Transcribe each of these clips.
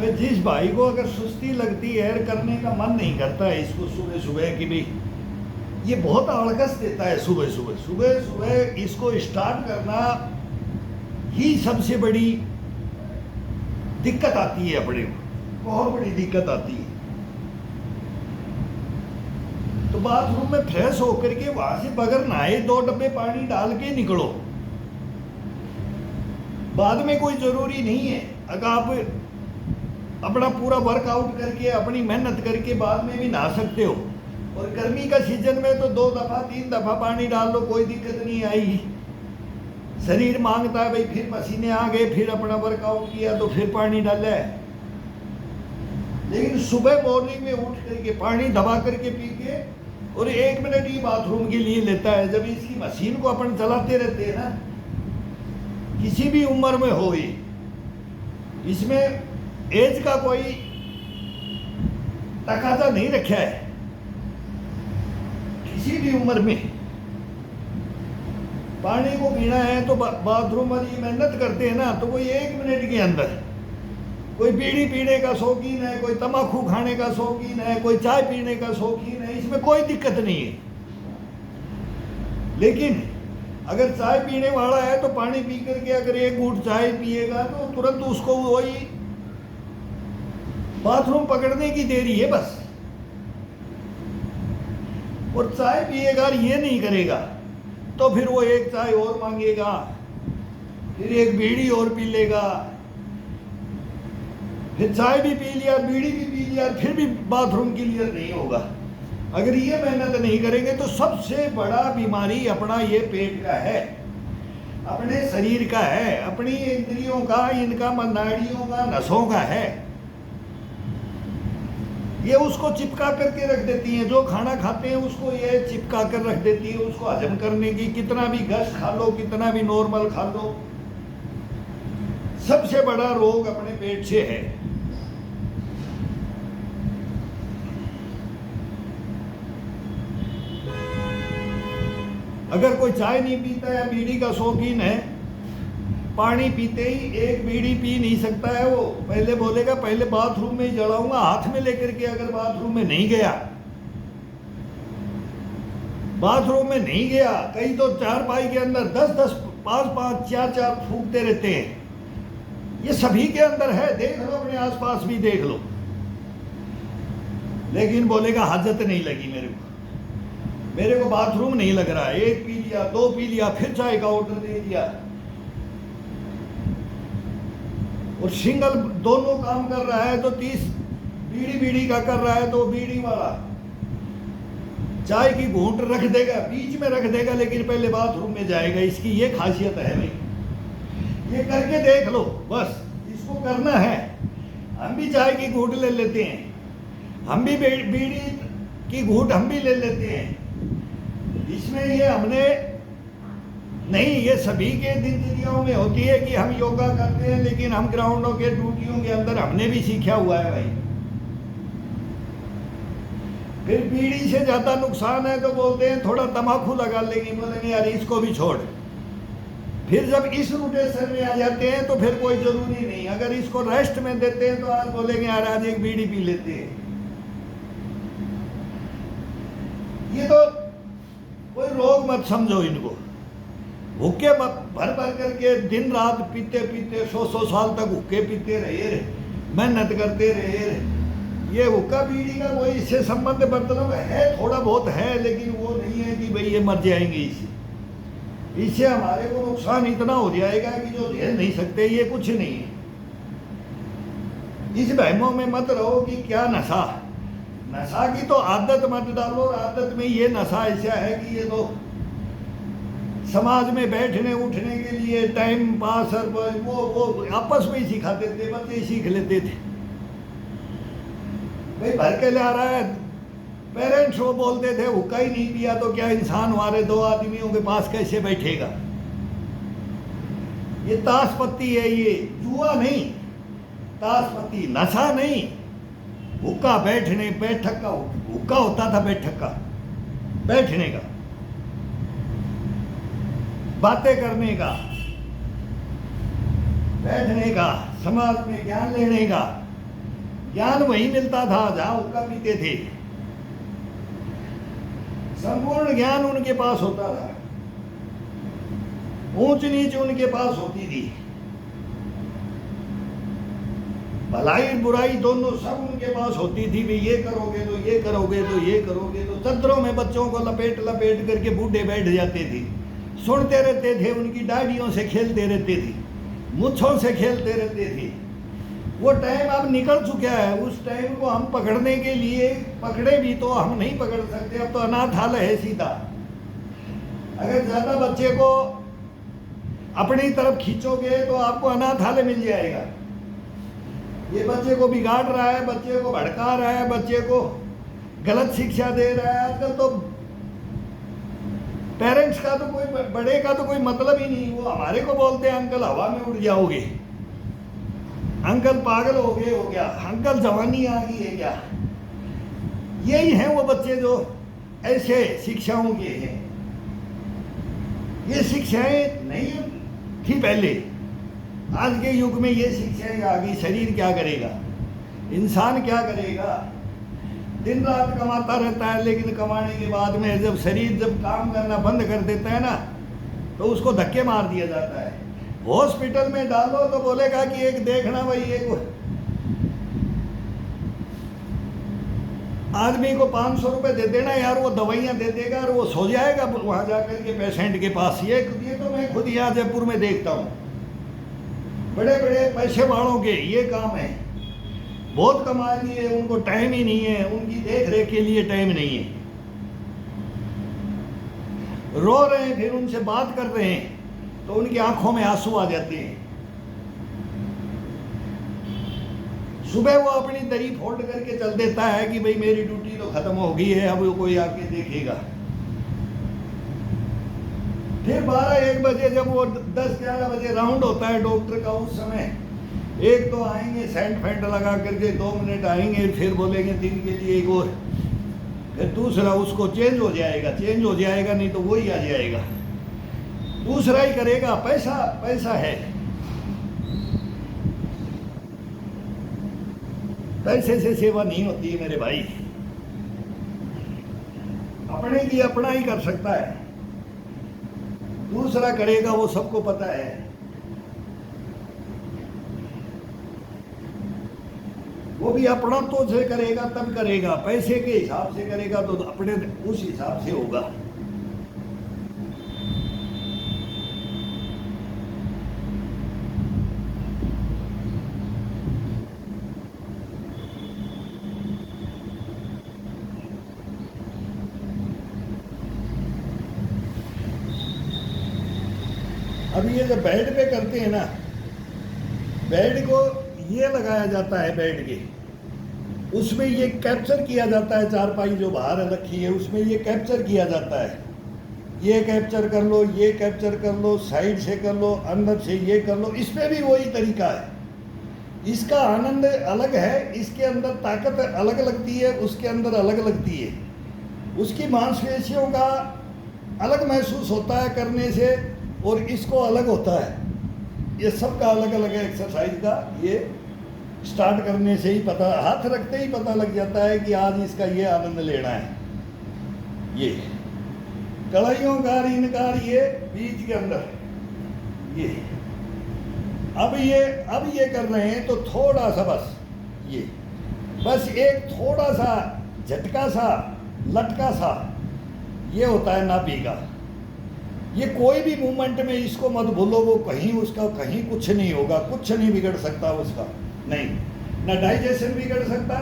भाई जिस भाई को अगर सुस्ती लगती है, करने का मन नहीं करता है इसको सुबह सुबह कि भाई ये बहुत आलकस देता है, सुबह सुबह इसको स्टार्ट करना ही सबसे बड़ी दिक्कत आती है, अपने को बहुत बड़ी दिक्कत आती है। तो बाथरूम में फ्रेश होकर के वहां से बगैर नहाए 2 डब्बे पानी डाल के निकलो। बाद में कोई जरूरी नहीं है, अगर आप अपना पूरा वर्कआउट करके अपनी मेहनत करके बाद में भी नहा सकते हो। और गर्मी का सीजन में तो 2 दफा 3 दफा पानी डाल लो, कोई दिक्कत नहीं आएगी। शरीर मांगता है भाई, फिर पसीने आ गए, फिर अपना वर्कआउट किया तो फिर पानी डाला है। लेकिन सुबह मॉर्निंग में उठ करके पानी दबा करके पी के और 1 मिनट ही बाथरूम के लिए लेता है। जब इसकी मशीन को अपन चलाते रहते हैं ना, किसी भी उम्र में हो, इसमें एज का कोई तकाजा नहीं रखा है। किसी भी उम्र में पानी को पीना है तो बाथरूम में ये मेहनत करते हैं ना, तो कोई 1 मिनट के अंदर, कोई बीड़ी पीने का शौकीन है, कोई तम्बाकू खाने का शौकीन है, कोई चाय पीने का शौकीन है, इसमें कोई दिक्कत नहीं है। लेकिन अगर चाय पीने वाला है तो पानी पी करके अगर 1 घूंट चाय पिएगा तो तुरंत उसको वही बाथरूम पकड़ने की देरी है बस। और चाय पिएगा ये नहीं करेगा तो फिर वो 1 चाय और मांगेगा, फिर 1 बीड़ी और पी लेगा, फिर चाय भी पी लिया, बीड़ी भी पी लिया, फिर भी बाथरूम क्लियर नहीं होगा। अगर ये मेहनत नहीं करेंगे तो सबसे बड़ा बीमारी अपना ये पेट का है, अपने शरीर का है, अपनी इंद्रियों का, इनका नाड़ियों का, नसों का है। ये उसको चिपका करके रख देती हैं। जो खाना खाते हैं उसको ये चिपका कर रख देती है, उसको हजम करने की। कितना भी गश खा लो, कितना भी नॉर्मल खा लो, सबसे बड़ा रोग अपने पेट से है। अगर कोई चाय नहीं पीता है, बीड़ी का शौकीन है, पानी पीते ही 1 बीड़ी पी नहीं सकता है, वो पहले बोलेगा पहले बाथरूम में ही जलाऊंगा, हाथ में लेकर के। अगर बाथरूम में नहीं गया, बाथरूम में नहीं गया, कई तो 4 पाई के अंदर 10-10, 5-5, 4-4 फूकते रहते हैं। ये सभी के अंदर है, देख लो, अपने आसपास भी देख लो। लेकिन बोलेगा हाजत नहीं लगी मेरे को बाथरूम नहीं लग रहा है। 1 पी लिया, 2 पी लिया, फिर चाय का ऑर्डर दे दिया। और सिंगल दोनों काम कर रहा है तो 30 बीड़ी का कर रहा है तो बीड़ी वाला चाय की घूंट रख देगा, बीच में रख देगा, लेकिन पहले बाथरूम में जाएगा। इसकी ये खासियत है भाई, ये करके देख लो, बस इसको करना है। हम भी चाय की घूंट ले लेते हैं, हम भी बीड़ी की घूंट हम भी ले लेते हैं। इसमें ये हमने नहीं, ये सभी के दिनचर्याओं में होती है कि हम योगा करते हैं, लेकिन हम ग्राउंडों के ड्यूटियों के अंदर हमने भी सीखा हुआ है भाई। फिर बीड़ी से ज्यादा नुकसान है तो बोलते हैं थोड़ा तम्बाकू लगा लेंगे, बोलेंगे यार इसको भी छोड़। फिर जब इस रोटेशन में आ जाते हैं तो फिर कोई जरूरी नहीं, अगर इसको रेस्ट में देते हैं तो आज बोलेंगे यार आज 1 बीड़ी पी लेते हैं। ये तो कोई रोग मत समझो इनको। हुक्के भर करके दिन रात पीते 100 साल तक हुक्के पीते रहे, मेहनत करते रहे। ये हुक्का बीड़ी का कोई इससे संबंध मतलब है, थोड़ा बहुत है, लेकिन वो नहीं है कि भाई ये मर जाएंगे इससे हमारे को नुकसान इतना हो जाएगा कि जो झेल नहीं सकते। ये कुछ नहीं है। इस बहमों में मत रहो कि क्या नशा की तो आदत मत डालो। आदत में ये नशा ऐसा है कि ये तो समाज में बैठने उठने के लिए टाइम पास, और वो आपस में ही सिखाते थे, बच्चे ही सीख लेते थे। भाई भर के ला रहा है, पेरेंट्स वो बोलते थे हुक्का ही नहीं पिया तो क्या इंसान हमारे 2 आदमियों के पास कैसे बैठेगा। ये ताश पत्ती है, ये जुआ नहीं, ताश पत्ती, नशा नहीं। हुक्का बैठक का हुक्का होता था, बैठने का, बातें करने का, बैठने का, समाज में ज्ञान लेने का। ज्ञान वही मिलता था जहां हुक्का पीते थे। संपूर्ण ज्ञान उनके पास होता था, ऊंच नीच उनके पास होती थी, भलाई बुराई दोनों सब उनके पास होती थी। भी ये करोगे तो ये करोगे तो ये करोगे तो चद्दरों में बच्चों को लपेट लपेट करके बूढ़े बैठ जाते थे, सुनते रहते थे, उनकी दाढ़ियों से खेलते रहते थे, मुच्छों से खेलते रहते थे। वो टाइम अब निकल चुका है। उस टाइम को हम पकड़ने के लिए पकड़े भी तो हम नहीं पकड़ सकते। अब तो अनाथालय है सीधा। अगर ज्यादा बच्चे को अपनी तरफ खींचोगे तो आपको अनाथालय मिल जाएगा। ये बच्चे को बिगाड़ रहा है, बच्चे को भड़का रहा है, बच्चे को गलत शिक्षा दे रहा है। आजकल तो पेरेंट्स का तो कोई, बड़े का तो कोई मतलब ही नहीं। वो हमारे को बोलते हैं अंकल हवा में उड़ जाओगे, अंकल पागल हो गए हो क्या, अंकल जवानी आ गई है क्या। यही हैं वो बच्चे जो ऐसे शिक्षाओं के हैं। ये शिक्षाएं नहीं थी पहले, आज के युग में ये शिक्षाएं आ गई। शरीर क्या करेगा, इंसान क्या करेगा, दिन रात कमाता रहता है, लेकिन कमाने के बाद में जब शरीर जब काम करना बंद कर देता है ना, तो उसको धक्के मार दिया जाता है। हॉस्पिटल में डालो तो बोलेगा कि एक देखना भाई, एक आदमी को 500 रुपए दे देना यार, वो दवाइयां दे देगा और वो सो जाएगा वहां जाकर के पेशेंट के पास। ये तो मैं खुद यहाँ जयपुर में देखता हूँ, बड़े बड़े पैसे वालों के ये काम है। बहुत कमा लिए, उनको टाइम ही नहीं है, उनकी देख रेख के लिए टाइम नहीं है। रो रहे हैं, फिर उनसे बात कर रहे हैं तो उनकी आंखों में आंसू आ जाते हैं। सुबह वो अपनी दरी फोल्ड करके चल देता है कि भाई मेरी ड्यूटी तो खत्म हो गई है, अब वो कोई आके देखेगा। फिर 12-1 बजे जब वो 10-11 बजे राउंड होता है डॉक्टर का, उस समय एक तो आएंगे सेंट फेंट लगा करके, 2 मिनट आएंगे, फिर बोलेंगे दिन के लिए एक और, फिर दूसरा उसको चेंज हो जाएगा नहीं तो वही आ जाएगा, दूसरा ही करेगा। पैसा पैसा है, पैसे से सेवा नहीं होती है मेरे भाई। अपने की अपना ही कर सकता है, दूसरा करेगा वो सबको पता है। वो भी अपना तो से करेगा तब करेगा, पैसे के हिसाब से करेगा तो अपने उस हिसाब से होगा। अब ये जो बेड पे करते हैं ना, बेड को ये लगाया जाता है, बेड के उसमें ये कैप्चर किया जाता है, चारपाई जो बाहर रखी है उसमें ये कैप्चर किया जाता है। ये कैप्चर कर लो, ये कैप्चर कर लो, साइड से कर लो, अंदर से ये कर लो। इसमें भी वही तरीका है। इसका आनंद अलग है, इसके अंदर ताकत अलग लगती है, उसके अंदर अलग लगती है। उसकी मांसपेशियों का अलग महसूस होता है करने से, और इसको अलग होता है। ये सबका अलग अलग है एक्सरसाइज का। ये स्टार्ट करने से ही पता, हाथ रखते ही पता लग जाता है कि आज इसका ये आनंद लेना है। ये कलाइयों का इनकार, ये बीच के अंदर ये अब ये कर रहे हैं तो थोड़ा सा बस एक थोड़ा सा झटका सा, लटका सा ये होता है नाभि का। ये कोई भी मूवमेंट में इसको मत भूलो, वो कहीं उसका कहीं कुछ नहीं होगा, कुछ नहीं बिगड़ सकता उसका, नहीं, ना डाइजेशन बिगड़ सकता,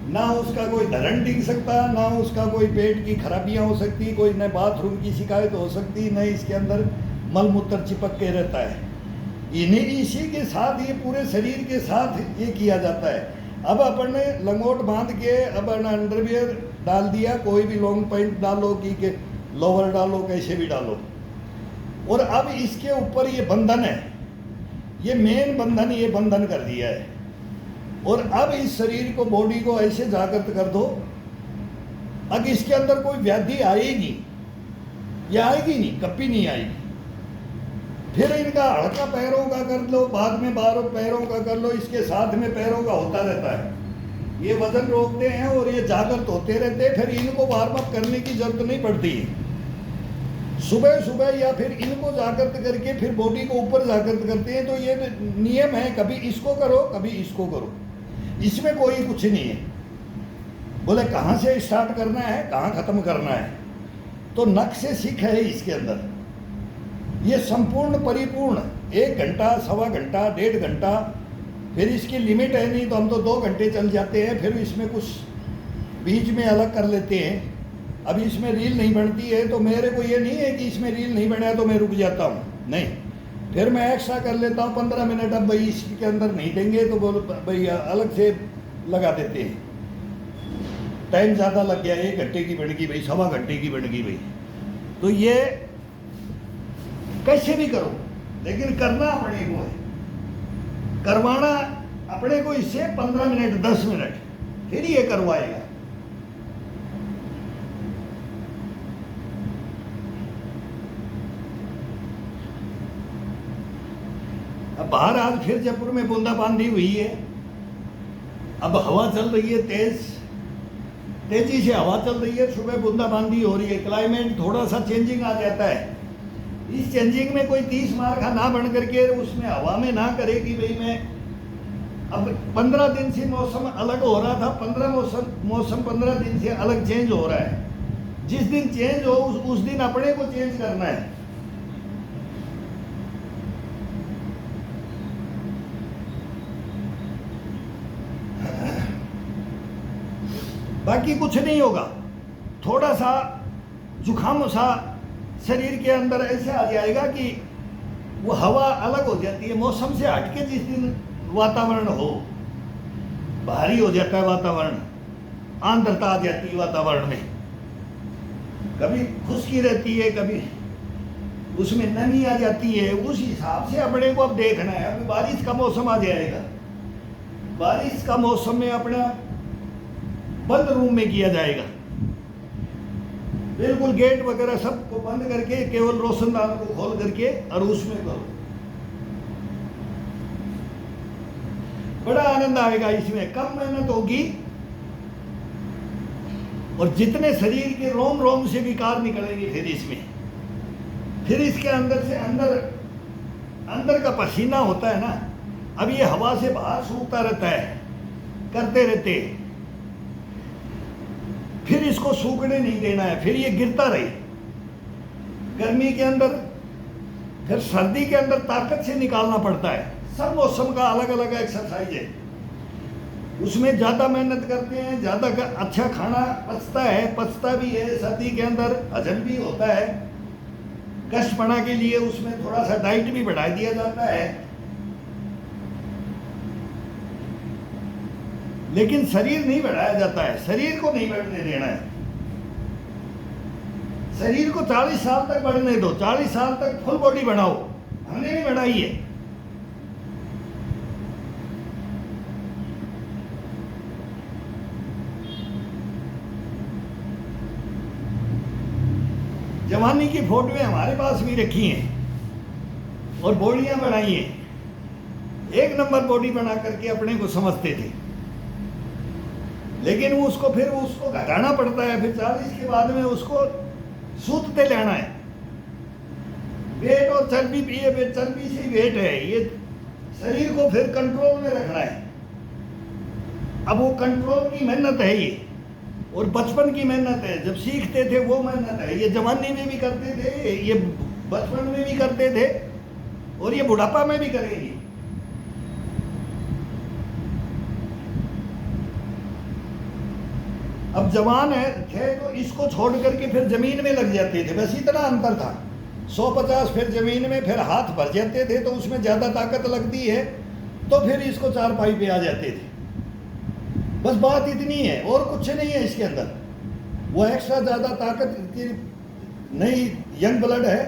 ना उसका कोई धरण टिक सकता, ना उसका कोई पेट की खराबियां हो सकती, कोई न बाथरूम की शिकायत हो सकती, न इसके अंदर मल मूत्र चिपक के रहता है। इसी के साथ ये पूरे शरीर के साथ ये किया जाता है। अब अपन ने लंगोट बांध के अपन अंडरवियर डाल दिया, कोई भी लॉन्ग पैंट डालो कि लोअर डालो, कैसे भी डालो, और अब इसके ऊपर ये बंधन है, ये मेन बंधन, ये बंधन कर दिया है। और अब इस शरीर को, बॉडी को ऐसे जागृत कर दो, अब इसके अंदर कोई व्याधि आएगी, ये आएगी नहीं, कभी नहीं आएगी। फिर इनका हल्का पैरों का कर लो, बाद में 12 पैरों का कर लो, इसके साथ में पैरों का होता रहता है। ये वजन रोकते हैं और ये जागृत होते रहते हैं, फिर इनको वार्म अप करने की जरूरत नहीं पड़ती है। सुबह सुबह या फिर इनको जागृत करके फिर बॉडी को ऊपर जागृत करते हैं। तो ये नियम है, कभी इसको करो कभी इसको करो, इसमें कोई कुछ नहीं है। बोले कहाँ से स्टार्ट करना है कहाँ ख़त्म करना है, तो नख से सीख है इसके अंदर। ये संपूर्ण परिपूर्ण 1 घंटा, सवा घंटा, 1.5 घंटा, फिर इसकी लिमिट है नहीं तो हम तो 2 घंटे चल जाते हैं। फिर इसमें कुछ बीच में अलग कर लेते हैं। अब इसमें रील नहीं बनती है तो मेरे को ये नहीं है कि इसमें रील नहीं बना तो मैं रुक जाता हूँ, नहीं, फिर मैं एक्स्ट्रा कर लेता हूँ 15 मिनट। अब भाई इसके अंदर नहीं देंगे तो बोलो भाई अलग से लगा देते हैं। टाइम ज़्यादा लग गया, 1 घंटे की बन गई भाई, सवा घंटे की बन गई भाई। तो ये कैसे भी करो, लेकिन करना अपने को है, करवाना अपने को इससे 15 मिनट 10 मिनट, फिर ये करवाएगा। अब बाहर आज फिर जयपुर में बूंदाबांदी हुई है। अब हवा चल रही है तेजी से हवा चल रही है, सुबह बूंदाबांदी हो रही है। क्लाइमेट थोड़ा सा चेंजिंग आ जाता है। इस चेंजिंग में कोई 30 मार का ना बन करके उसमें हवा में ना करे कि भाई मैं अब 15 दिन से मौसम अलग हो रहा था, 15 दिन से अलग चेंज हो रहा है। जिस दिन चेंज हो उस दिन अपने को चेंज करना है। बाकी कुछ नहीं होगा। थोड़ा सा जुकाम सा शरीर के अंदर ऐसे आ जाएगा कि वो हवा अलग हो जाती है मौसम से हटके। जिस दिन वातावरण हो, भारी हो जाता है वातावरण, आर्द्रता आ जाती है वातावरण में, कभी खुश्की रहती है, कभी उसमें नमी आ जाती है। उस हिसाब से अपने को अब देखना है। अभी बारिश का मौसम आ जाएगा, बारिश का मौसम में अपना बंद रूम में किया जाएगा, बिल्कुल गेट वगैरह सबको बंद करके केवल रोशनदान को खोल करके और उसमें करो। बड़ा आनंद आएगा इसमें, कम मेहनत होगी और जितने शरीर के रोम रोम से विकार निकलेंगे फिर इसके अंदर से अंदर का पसीना होता है ना, अब ये हवा से बाहर सूखता रहता है, करते रहते, फिर इसको सूखने नहीं देना है, फिर ये गिरता रहे। गर्मी के अंदर, फिर सर्दी के अंदर ताकत से निकालना पड़ता है। सब मौसम का अलग अलग एक्सरसाइज है। उसमें ज़्यादा मेहनत करते हैं, ज़्यादा अच्छा खाना पचता भी है, सर्दी के अंदर हजम भी होता है। कष्टपना के लिए उसमें थोड़ा सा डाइट भी बढ़ा दिया जाता है। लेकिन शरीर नहीं बढ़ाया जाता है, शरीर को नहीं बढ़ने देना है। शरीर को 40 साल तक बढ़ने दो, 40 साल तक फुल बॉडी बनाओ। हमने भी बढ़ाई है। जवानी की फोटोएं हमारे पास भी रखी हैं और बॉडियां बनाई हैं। 1 नंबर बॉडी बना करके अपने को समझते थे, लेकिन उसको घटाना पड़ता है। फिर 40 के बाद में उसको सूतते लेना है। वेट और चर्बी भी है, चर्बी से वेट है। ये शरीर को फिर कंट्रोल में रखना है। अब वो कंट्रोल की मेहनत है ये, और बचपन की मेहनत है। जब सीखते थे वो मेहनत है। ये जवानी में भी करते थे, ये बचपन में भी करते थे, और ये बुढ़ापा में भी करेंगे। अब जवान थे तो इसको छोड़ करके फिर जमीन में लग जाते थे, बस इतना अंतर था। 150 फिर जमीन में, फिर हाथ भर जाते थे तो उसमें ज़्यादा ताकत लगती है, तो फिर इसको चारपाई पे आ जाते थे। बस बात इतनी है और कुछ नहीं है इसके अंदर। वो एक्स्ट्रा ज़्यादा ताकत की नहीं, यंग ब्लड है,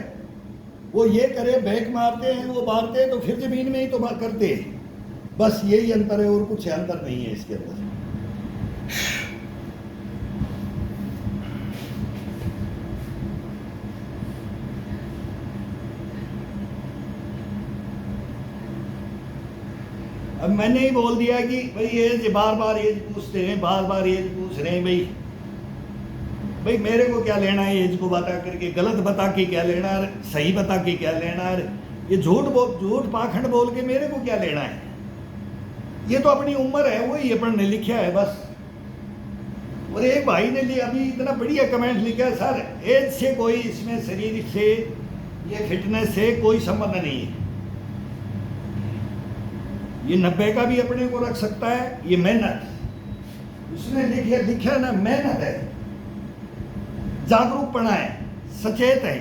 वो ये करे, बैक मारते हैं, वो मारते हैं तो फिर जमीन में ही तो करते हैं। बस यही अंतर है और कुछ अंतर नहीं है इसके अंदर। अब मैंने ही बोल दिया कि भाई एज बार बार एज पूछते हैं, बार बार एज पूछ रहे हैं। भाई मेरे को क्या लेना है एज को बता करके, गलत बता के क्या लेना है, सही बता के क्या लेना है, ये झूठ पाखंड बोल के मेरे को क्या लेना है। ये तो अपनी उम्र है, वही अपन ने लिखा है बस। और एक भाई ने लिया अभी इतना बढ़िया कमेंट लिखा, सर एज से कोई, इसमें शरीर से, ये फिटनेस से कोई संबंध नहीं है। ये 90 का भी अपने को रख सकता है, ये मेहनत, उसने लिखा ना, मेहनत है, जागरूकपना है, सचेत है,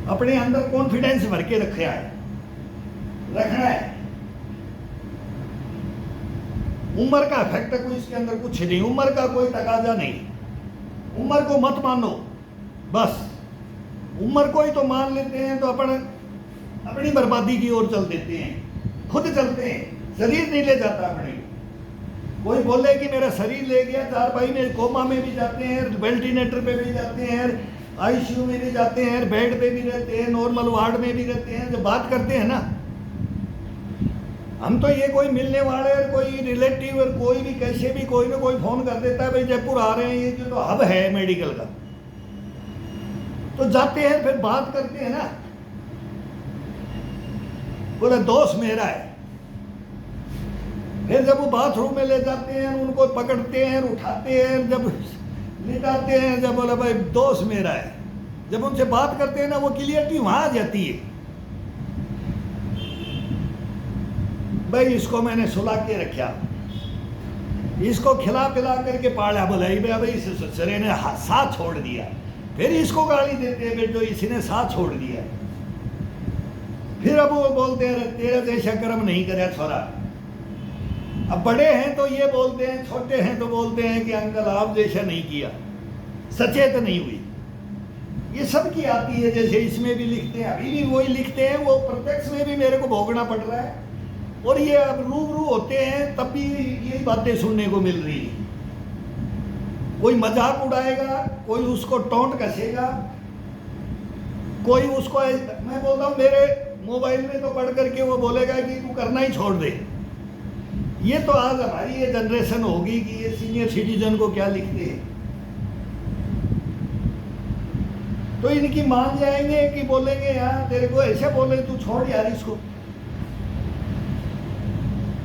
अपने अंदर कॉन्फिडेंस भर के रखना है। उम्र का इफेक्ट कोई इसके अंदर कुछ नहीं, उम्र का कोई तकाजा नहीं, उम्र को मत मानो बस। उम्र को ही तो मान लेते हैं तो अपन अपनी बर्बादी की ओर चल देते हैं, खुद चलते हैं, शरीर नहीं ले जाता अपने। कोई बोले कि मेरा शरीर ले गया, 4 भाई में कोमा में भी जाते हैं, वेंटिलेटर पे भी जाते हैं, आईसीयू में भी जाते हैं, बेड पे भी रहते हैं, नॉर्मल वार्ड में भी रहते हैं। जब बात करते हैं ना हम, तो ये कोई मिलने वाले और कोई रिलेटिव और कोई भी कैसे भी कोई ना कोई फोन कर देता है, भाई जयपुर आ रहे हैं, ये जो तो हब है मेडिकल का, तो जाते हैं, फिर बात करते हैं ना, बोला दोस्त मेरा है। फिर जब वो बाथरूम में ले जाते हैं, उनको पकड़ते हैं, उठाते हैं, जब लिटाते हैं, जब बोला भाई दोस्त मेरा है, जब उनसे बात करते हैं ना, वो क्लियरिटी वहां आ जाती है। भाई इसको मैंने सुला के रखा, इसको खिला पिला करके पाला, बोला भाई इस ससुरे ने साथ छोड़ दिया, फिर इसको गाली देते हैं बेटो इसने साथ छोड़ दिया। फिर अब वो बोलते हैं तेरा जैसा कर्म नहीं करे छोरा। अब बड़े हैं तो ये बोलते हैं, छोटे हैं तो बोलते हैं कि अंकल आप जैसा नहीं किया, सचेत नहीं हुई। ये सब की आती है, जैसे इसमें भी लिखते हैं, अभी भी वही लिखते हैं, वो प्रत्यक्ष में भी मेरे को भोगना पड़ रहा है। और ये अब रूबरू होते हैं तब भी यही बातें सुनने को मिल रही है। कोई मजाक उड़ाएगा, कोई उसको टोंट कसेगा, कोई उसको, मैं बोलता हूँ मेरे मोबाइल में तो पढ़ करके वो बोलेगा कि तू करना ही छोड़ दे। ये तो आज हमारी ये जनरेशन होगी कि ये सीनियर सिटीजन को क्या लिखते हैं, तो इनकी मान जाएंगे कि बोलेंगे यार तेरे को ऐसे बोले तू छोड़ यार इसको।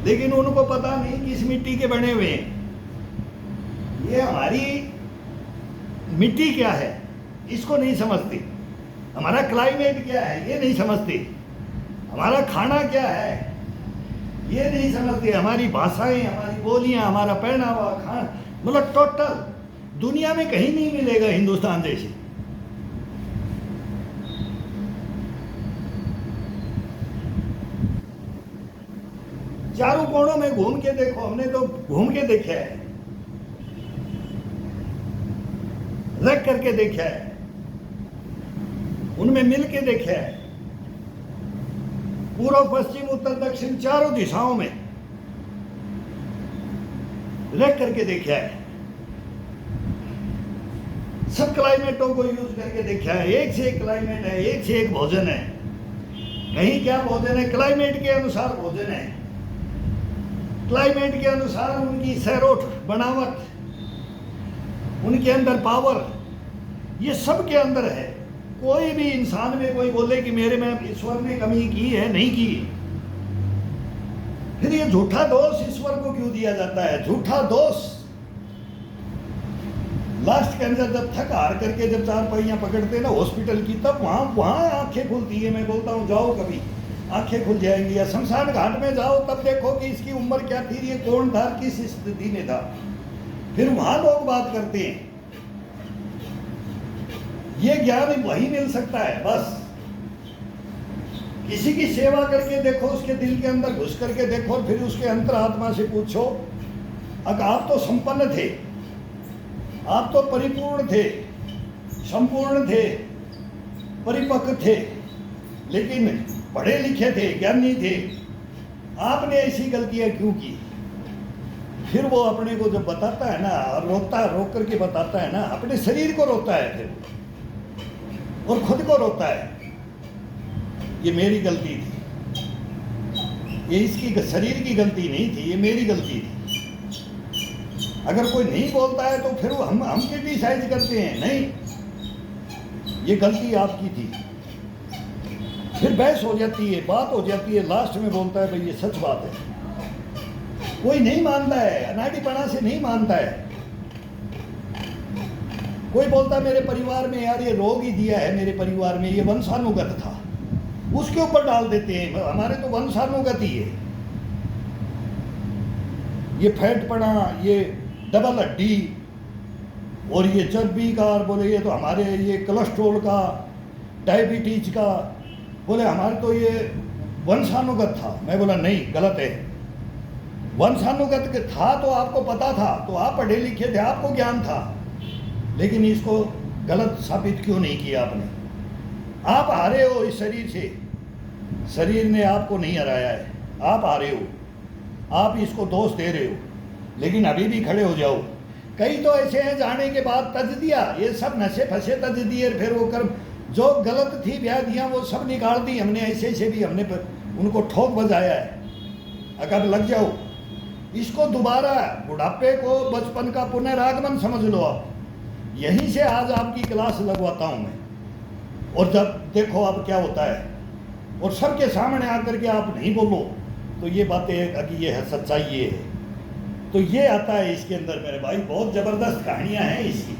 लेकिन उनको पता नहीं किस मिट्टी के बने हुए हैं, ये हमारी मिट्टी क्या है इसको नहीं समझते, हमारा क्लाइमेट क्या है ये नहीं समझते, हमारा खाना क्या है ये नहीं समझते, हमारी भाषाएं, हमारी बोलियां, हमारा पहनावा, खाना, मतलब टोटल दुनिया में कहीं नहीं मिलेगा हिंदुस्तान जैसे। चारों कोणों में घूम के देखो, हमने तो घूम के देखा है, रख करके देखा है, उनमें मिल के देखा है, पूर्व पश्चिम उत्तर दक्षिण चारों दिशाओं में रख करके देखा है, सब क्लाइमेटों को यूज करके देखा है। एक से एक क्लाइमेट है, एक से एक भोजन है, कहीं क्या भोजन है, क्लाइमेट के अनुसार भोजन है, क्लाइमेट के अनुसार उनकी सैरोट बनावट, उनके अंदर पावर, ये सब के अंदर है। कोई भी इंसान में कोई बोले कि मेरे में ईश्वर ने कमी की है, नहीं की। फिर ये झूठा दोष ईश्वर को क्यों दिया जाता है? झूठा दोष लास्ट के अंदर जब थक हार करके जब 4 पहियां पकड़ते ना हॉस्पिटल की, तब वहां आंखें खुलती है। मैं बोलता हूँ जाओ कभी, आंखें खुल जाएंगी। या शमशान घाट में जाओ, तब देखो कि इसकी उम्र क्या थी, ये कौन था, किस स्थिति में था। फिर वहां लोग बात करते हैं। ये ज्ञान वही मिल सकता है बस। किसी की सेवा करके देखो, उसके दिल के अंदर घुस करके देखो, फिर उसके अंतरात्मा से पूछो, अगर आप तो संपन्न थे, आप तो परिपूर्ण थे, संपूर्ण थे, परिपक्व थे, लेकिन पढ़े लिखे थे, ज्ञानी थे, आपने ऐसी गलतियां क्यों की? फिर वो अपने को जब बताता है ना, रोक करके बताता है ना, अपने शरीर को रोता है फिर, और खुद को रोता है, ये मेरी गलती थी। ये इसकी शरीर की गलती नहीं थी, ये मेरी गलती थी। अगर कोई नहीं बोलता है तो फिर हम क्रिटिसाइज करते हैं, नहीं, ये गलती आपकी थी। फिर बहस हो जाती है, बात हो जाती है, लास्ट में बोलता है भाई ये सच बात है। कोई नहीं मानता है, अनाड़ीपना से नहीं मानता है। कोई बोलता है मेरे परिवार में यार ये रोग ही दिया है, मेरे परिवार में ये वंशानुगत था, उसके ऊपर डाल देते हैं हमारे तो वंशानुगत ही है। ये फैटपना, ये डबल हड्डी और ये चर्बी का, और बोले ये तो हमारे ये कोलेस्ट्रॉल का, डायबिटीज का, बोले हमारे तो ये वंशानुगत था। मैं बोला नहीं, गलत है। वंशानुगत था तो आपको पता था, तो आप पढ़े लिखे थे, आपको ज्ञान था, लेकिन इसको गलत साबित क्यों नहीं किया आपने? आप हारे हो इस शरीर से, शरीर ने आपको नहीं हराया है, आप हारे हो, आप इसको दोष दे रहे हो, लेकिन अभी भी खड़े हो जाओ। कई तो ऐसे हैं जाने के बाद तज दिया, ये सब नशे फंसे तज दिए, फिर वो कर्म जो गलत थी व्याधियाँ वो सब निकाल दी हमने, ऐसे ऐसे भी हमने उनको ठोक बजाया है। अगर लग जाओ इसको दोबारा बुढ़ापे को बचपन का पुनरागमन समझ लो आप। यहीं से आज आपकी क्लास लगवाता हूँ मैं, और जब देखो अब क्या होता है, और सबके सामने आकर के आप नहीं बोलो तो ये बातें कि ये है सच्चाई, ये है तो ये आता है इसके अंदर। मेरे भाई बहुत जबरदस्त कहानियां हैं इसकी,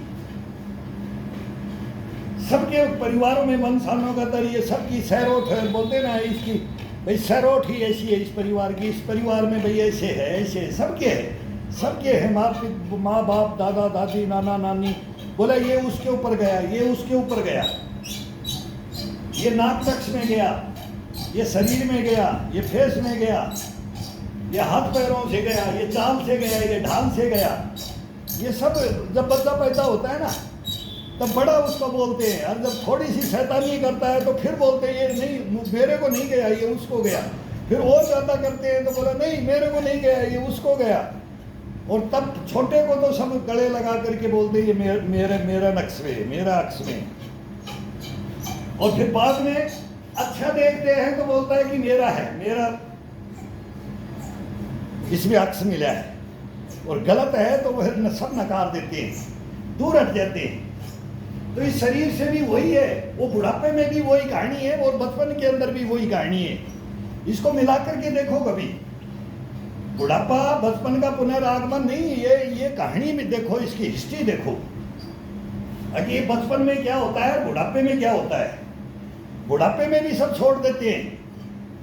सबके परिवारों में वंशानुगत, ये सबकी सैरोठ है, बोलते ना इसकी भाई सैरोठ ही ऐसी है इस परिवार की, इस परिवार में भाई ऐसे है, ऐसे सबके है, सबके है, माँ बाप, दादा दादी, नाना नानी। बोला ये उसके ऊपर गया, ये उसके ऊपर गया, ये नाक तक्ष में गया, ये शरीर में गया, ये फेस में गया, ये हाथ पैरों से गया, ये चाल से गया, ये ढाल से गया। ये सब जब बच्चा पैदा होता है ना तब बड़ा उसको बोलते हैं, और जब थोड़ी सी शैतानी करता है तो फिर बोलते हैं ये नहीं, मेरे को नहीं गया, ये उसको गया। फिर और ज़्यादा करते हैं तो बोला नहीं मेरे को नहीं गया, ये उसको गया। और तब छोटे को तो सब गले लगा करके बोलते हैं ये मेरा नक्श में, मेरा अक्ष में। और फिर बाद में अच्छा देखते हैं तो बोलता है कि मेरा है, मेरा इसमें अक्ष मिला है, और गलत है तो वह सब नकार देते हैं, दूर हट जाते हैं। तो इस शरीर से भी वही है, वो बुढ़ापे में भी वही कहानी है, और बचपन के अंदर भी वही कहानी है। इसको मिलाकर के देखो कभी, बुढ़ापा बचपन का पुनरागमन नहीं, ये कहानी में देखो, इसकी हिस्ट्री देखो। अभी बचपन में क्या होता है, बुढ़ापे में क्या होता है। बुढ़ापे में भी सब छोड़ देते हैं,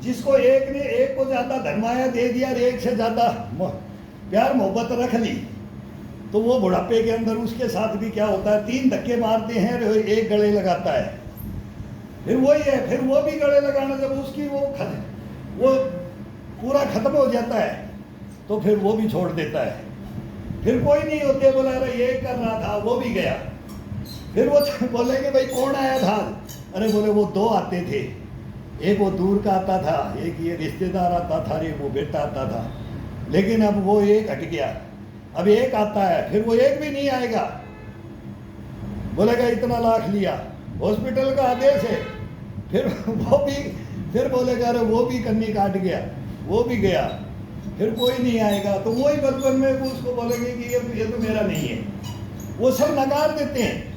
जिसको एक ने एक को ज्यादा धर्माया दे दिया, एक से ज्यादा प्यार मोहब्बत रख ली, तो वो बुढ़ापे के अंदर उसके साथ भी क्या होता है, 3 धक्के मारते हैं, एक गले लगाता है, फिर वही है, फिर वो भी गले लगाना, जब उसकी वो पूरा खत्म हो जाता है तो फिर वो भी छोड़ देता है। फिर कोई नहीं होते, बोला अरे ये कर रहा था, वो भी गया। फिर वो बोलेंगे भाई कौन आया था, अरे बोले वो 2 आते थे, एक वो दूर का आता था, एक ये रिश्तेदार आता था, एक वो बेटा आता था, लेकिन अब वो एक हट गया, अब एक आता है, फिर वो एक भी नहीं आएगा। बोलेगा इतना लाख लिया, हॉस्पिटल का आदेश है, फिर वो भी, फिर बोलेगा अरे वो भी कन्नी काट गया, वो भी गया, फिर कोई नहीं आएगा। तो वही बचपन में उसको बोलेंगे कि ये तो मेरा नहीं है, वो सब नकार देते हैं।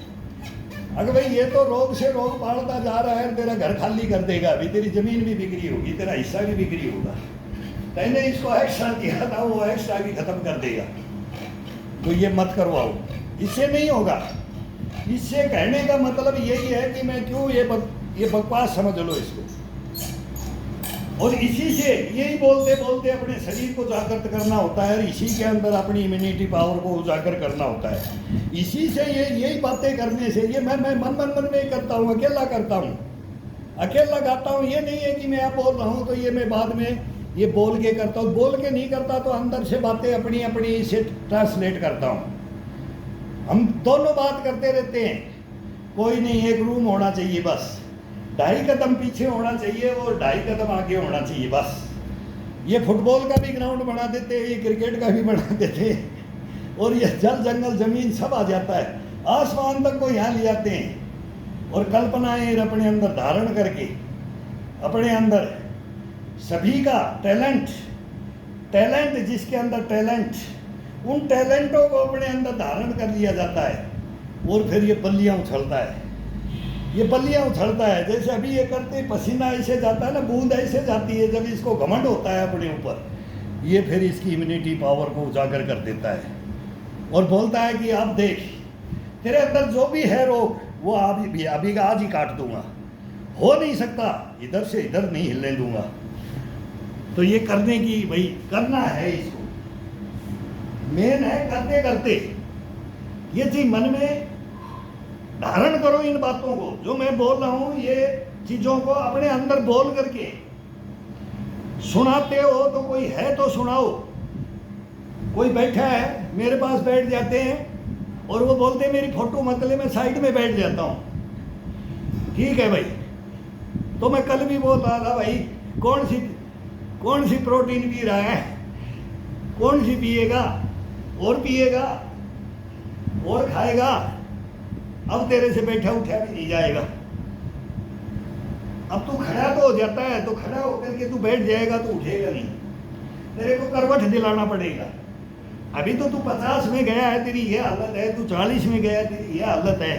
अगर भाई ये तो रोग से रोग बढ़ता जा रहा है, तेरा घर खाली कर देगा, अभी तेरी जमीन भी बिक्री होगी, तेरा हिस्सा भी बिक्री होगा, मैंने इसको एक्स्ट्रा किया था, वो एक्स्ट्रा भी खत्म कर देगा। तो ये मत करवाओ, इससे नहीं होगा। इससे कहने का मतलब यही है कि मैं क्यों ये बकवास समझ लो इसको। और इसी से यही बोलते बोलते अपने शरीर को जागृत करना होता है, और इसी के अंदर अपनी इम्यूनिटी पावर को उजागर करना होता है। इसी से यही बातें करने से, ये मैं मन में करता हूँ, अकेला करता हूँ, अकेला गाता हूँ। ये नहीं है कि मैं आप बोल रहा हूँ तो ये मैं बाद में ये बोल के करता हूँ, बोल के नहीं करता, तो अंदर से बातें अपनी अपनी से ट्रांसलेट करता हूँ। हम दोनों बात करते रहते हैं, कोई नहीं, एक रूम होना चाहिए बस, 2.5 कदम पीछे होना चाहिए और 2.5 कदम आगे होना चाहिए बस। ये फुटबॉल का भी ग्राउंड बना देते हैं, ये क्रिकेट का भी बना देते हैं, और ये जल जंगल जमीन सब आ जाता है, आसमान तक को यहाँ ले जाते हैं। और कल्पनाएं अपने अंदर धारण करके अपने अंदर सभी का टैलेंट, टैलेंट जिसके अंदर टैलेंट, उन टैलेंटों को अपने अंदर धारण कर लिया जाता है और फिर ये बल्लियाँ उछलता है, ये बल्लियाँ उछलता है। जैसे अभी ये करते पसीना ऐसे जाता है ना, बूंद ऐसे जाती है, जब इसको घमंड होता है अपने ऊपर, ये फिर इसकी इम्यूनिटी पावर को उजागर कर देता है और बोलता है कि अब देख, तेरे अंदर जो भी है रोग वो अभी का आज ही काट दूंगा, हो नहीं सकता, इधर से इधर नहीं हिलने दूंगा। तो ये करने की, भाई करना है इसको, मेन है करते करते ये चीज मन में धारण करो। इन बातों को जो मैं बोल रहा हूं, ये चीजों को अपने अंदर बोल करके सुनाते हो तो कोई है तो सुनाओ। कोई बैठा है, मेरे पास बैठ जाते हैं और वो बोलते हैं मेरी फोटो मत ले, मैं साइड में बैठ जाता हूँ। ठीक है भाई, तो मैं कल भी बोल रहा था भाई, कौन सी प्रोटीन पी रहा है, कौन सी पिएगा और खाएगा, अब तेरे से बैठा उठा भी नहीं जाएगा। अब तू खड़ा तो हो जाता है, तो खड़ा होकर के तू बैठ जाएगा तो उठेगा नहीं, तेरे को करवट दिलाना पड़ेगा। अभी तो तू 50 में गया है, तेरी ये हालत है, तू 40 में गया है, तेरी ये हालत है,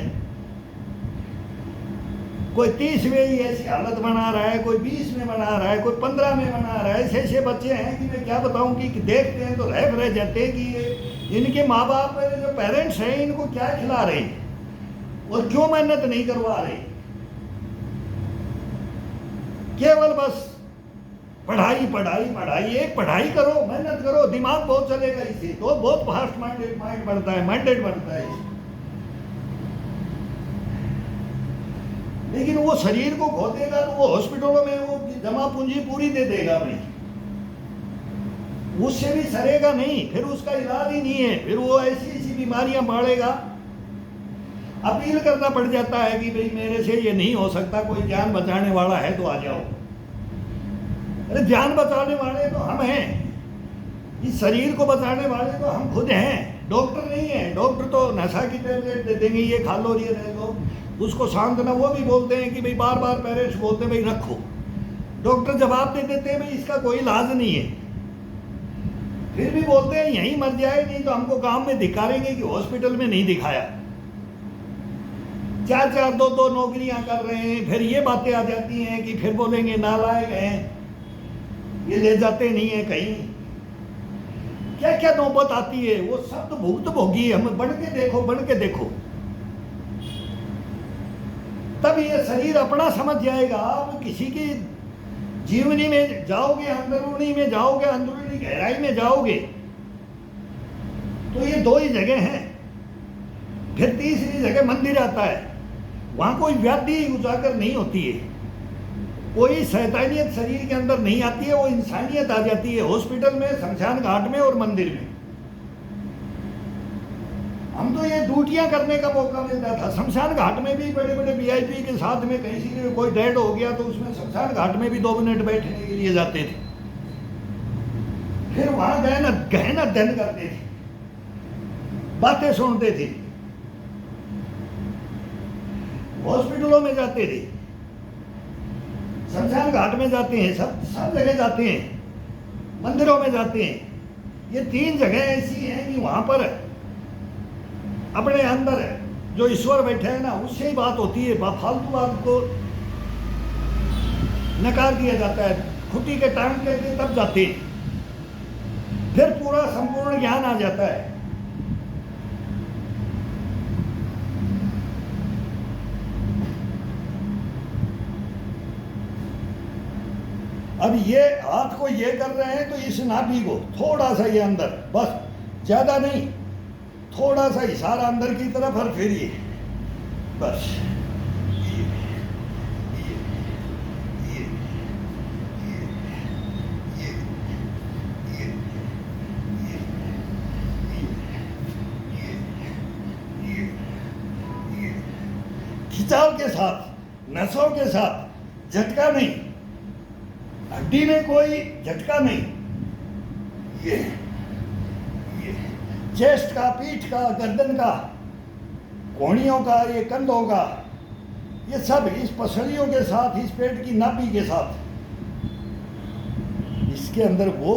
कोई 30 में ही ऐसी हालत बना रहा है, कोई 20 में बना रहा है, कोई 15 में बना रहा है। ऐसे ऐसे बच्चे हैं कि मैं क्या बताऊं कि देखते हैं तो रह जाते हैं कि इनके माँ बाप जो पेरेंट्स हैं इनको क्या खिला रहे और क्यों मेहनत नहीं करवा रहे। केवल बस पढ़ाई पढ़ाई पढ़ाई, एक पढ़ाई करो, मेहनत करो, दिमाग बहुत चलेगा इससे, तो बहुत फास्ट माइंड बढ़ता है, माइंडेड बनता है। लेकिन वो शरीर को खो देगा तो वो हॉस्पिटलों में वो जमा पूंजी पूरी दे देगा भाई, उससे भी सरेगा नहीं, फिर उसका इलाज ही नहीं है, फिर वो ऐसी ऐसी बीमारियां बढ़ेगा। अपील करना पड़ जाता है कि भाई मेरे से ये नहीं हो सकता, कोई जान बचाने वाला है तो आ जाओ। अरे जान बचाने वाले तो हम हैं, इस शरीर को बचाने वाले तो हम खुद हैं, डॉक्टर नहीं है। डॉक्टर तो नशा की टेबलेट दे देंगे, ये खा लो, ये रह लो, उसको सांत्वना। वो भी बोलते हैं कि भाई बार बार पेरेंट्स बोलते हैं भाई रखो, डॉक्टर जवाब दे देते हैं भाई इसका कोई इलाज नहीं है, फिर भी बोलते हैं यहीं मर जाए, नहीं तो हमको गांव में दिखाएंगे कि हॉस्पिटल में नहीं दिखाया। 4-4 2-2 नौकरियां कर रहे हैं, फिर ये बातें आ जाती हैं कि फिर बोलेंगे नालायक हैं, ये ले जाते नहीं है कहीं। क्या क्या नौबत आती है, वो सब तो भुगत भोगी है। हम बन के देखो तब ये शरीर अपना समझ जाएगा। आप किसी की जीवनी में जाओगे, अंदरूनी में जाओगे, अंदरूनी गहराई में जाओगे तो ये 2 ही जगह हैं। फिर तीसरी जगह मंदिर आता है, वहां कोई व्याधि उजागर नहीं होती है, कोई शैतानियत शरीर के अंदर नहीं आती है, वो इंसानियत आ जाती है हॉस्पिटल में, शमशान घाट में और मंदिर में। हम तो ये ड्यूटियां करने का मौका मिलता था। शमशान घाट में भी बड़े बड़े वीआईपी के साथ में कहीं कोई डेड हो गया तो उसमें शमशान घाट में भी 2 मिनट बैठने के लिए जाते थे, फिर वहां गहना अध्ययन करते थे, बातें सुनते थे, हॉस्पिटलों में जाते थे, शमशान घाट में जाते हैं, सब जगह जाते हैं, मंदिरों में जाते हैं। ये 3 जगह ऐसी हैं कि वहां पर अपने अंदर जो ईश्वर बैठे हैं ना, उससे ही बात होती है। फालतू बात को नकार दिया जाता है, खुटी के टांग के तब जाते हैं, फिर पूरा संपूर्ण ज्ञान आ जाता है। अब ये हाथ को ये कर रहे हैं तो इस नाभि को थोड़ा सा ये अंदर, बस ज्यादा नहीं, थोड़ा सा इशारा अंदर की तरफ, और फिर ये बस खिंचाव के साथ, नसों के साथ, झटका नहीं, हड्डी में कोई झटका नहीं, ये चेस्ट का, पीठ का, गर्दन का, कोहनियों का, ये कंधों का, ये सब इस पसलियों के साथ, इस पेट की नाभि के साथ इसके अंदर वो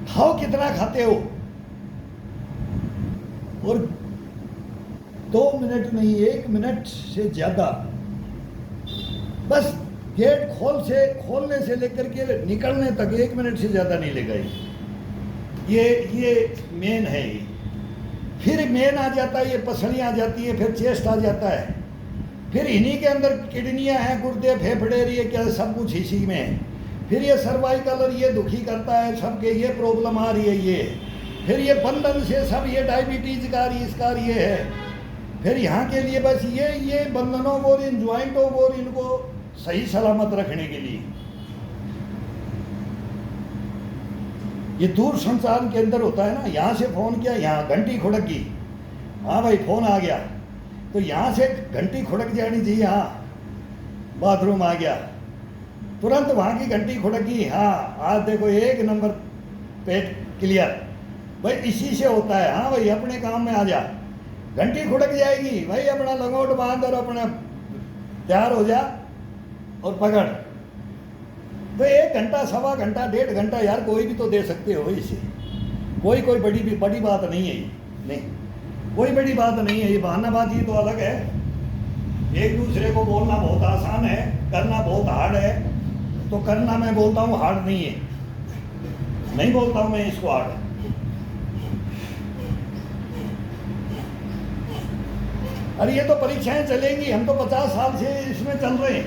खाओ कितना खाते हो, और 2 मिनट नहीं 1 मिनट से ज़्यादा, बस गेट खोलने से लेकर के निकलने तक 1 मिनट से ज़्यादा नहीं लेगा। ये मेन है। ये फिर मेन आ जाता है, ये पसलियाँ आ जाती है, फिर चेस्ट आ जाता है, फिर इन्हीं के अंदर किडनियाँ हैं, गुर्दे, फेफड़े, ये क्या सब कुछ इसी में है। फिर ये सर्वाइकल ये दुखी करता है, सबके ये प्रॉब्लम आ रही है, ये फिर ये बंधन से सब ये डायबिटीज का इसका ये है। फिर यहाँ के लिए बस ये बंधनों को, इन ज्वाइंटों को, इनको सही सलामत रखने के लिए ये दूर संसार के अंदर होता है ना। यहाँ से फोन किया, यहाँ घंटी खुड़क गई, हाँ भाई फोन आ गया, तो यहाँ से घंटी खुड़क जानी चाहिए, हाँ बाथरूम आ गया, तुरंत वहाँ की घंटी खुड़क गई, हाँ आज देखो 1 नंबर पेट क्लियर, भाई इसी से होता है। हाँ भाई अपने काम में आ जा, घंटी खुड़क जाएगी, भाई अपना लंगोट बांध और अपना तैयार हो जा और पकड़। तो 1 घंटा, सवा घंटा, 1.5 घंटा यार कोई भी तो दे सकते हो इसे, कोई बड़ी बात नहीं है ये, नहीं कोई बड़ी बात नहीं है। ये बहानाबाजी तो अलग है, एक दूसरे को बोलना बहुत आसान है, करना बहुत हार्ड है। तो करना मैं बोलता हूँ हार्ड नहीं है, नहीं बोलता हूँ मैं इसको हार्ड। अरे ये तो परीक्षाएं चलेंगी, हम तो 50 साल से इसमें चल रहे हैं।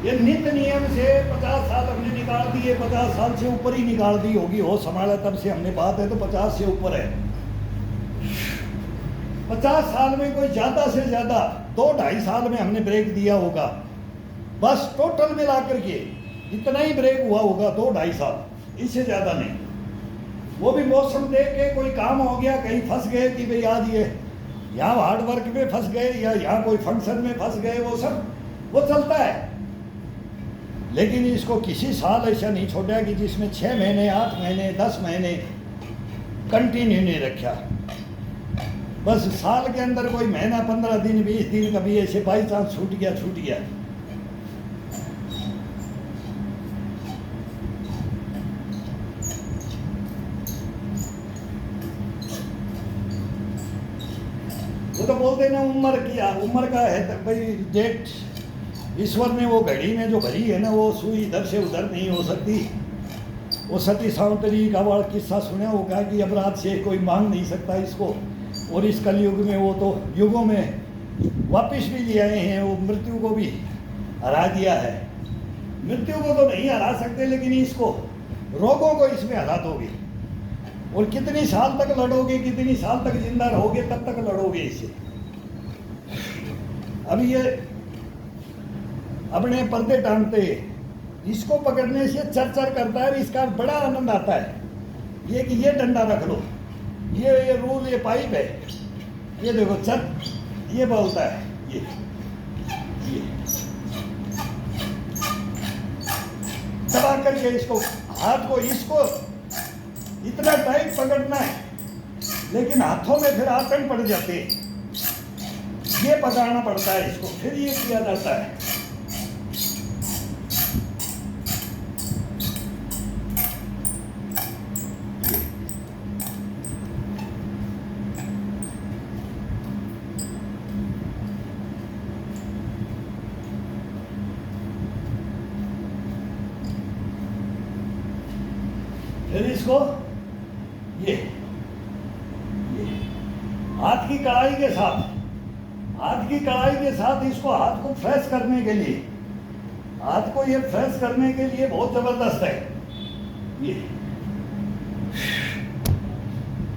ये नित्य नियम से 50 साल हमने निकाल दिए, 50 साल से ऊपर ही निकाल दी होगी, हो संभाला तब से हमने बात है तो 50 से ऊपर है। 50 साल में कोई ज़्यादा से ज़्यादा 2-2.5 साल में हमने ब्रेक दिया होगा, बस टोटल मिला करके इतना ही ब्रेक हुआ होगा, 2-2.5 साल, इससे ज़्यादा नहीं। वो भी मौसम देख के कोई काम हो गया, कहीं फंस गए कि भाई आज ये यहाँ हार्ड वर्क में फंस गए या यहाँ कोई फंक्शन में फंस गए, वो सब वो चलता है। लेकिन इसको किसी साल ऐसा नहीं छोड़ा कि जिसमें 6 महीने, 8 महीने, 10 महीने कंटिन्यू नहीं रखा। बस साल के अंदर कोई महीना, 15 दिन, 20 दिन कभी ऐसे बाई चांस छूट गया। वो तो बोलते ना उम्र का है तो भाई डेट ईश्वर ने वो घड़ी में जो भरी है ना, वो सुई इधर से उधर नहीं हो सकती। वो सती सावित्री का बड़ा किस्सा सुना होगा कि अपराध से कोई मांग नहीं सकता इसको, और इस कलयुग में वो तो युगों में वापस भी ले आए हैं, वो मृत्यु को भी हरा दिया है। मृत्यु को तो नहीं हरा सकते, लेकिन इसको रोगों को इसमें हरा दोगे, और कितनी साल तक लड़ोगे, कितनी साल तक जिंदा रहोगे, तब तक लड़ोगे इससे। अभी ये अपने पर्दे टांगते, इसको पकड़ने से चर करता है, इसका बड़ा आनंद आता है। ये कि ये डंडा रख लो, ये रूल, ये पाइप है, ये देखो चर, ये बोलता है, ये दबा करके इसको, हाथ को इसको इतना टाइट पकड़ना है, लेकिन हाथों में फिर आतंक पड़ जाते हैं, ये पकड़ना पड़ता है इसको, फिर ये किया जाता है। फिर इसको ये हाथ की कड़ाई के साथ इसको हाथ को फ्रेश करने के लिए, हाथ को ये फ्रेश करने के लिए बहुत जबरदस्त है ये।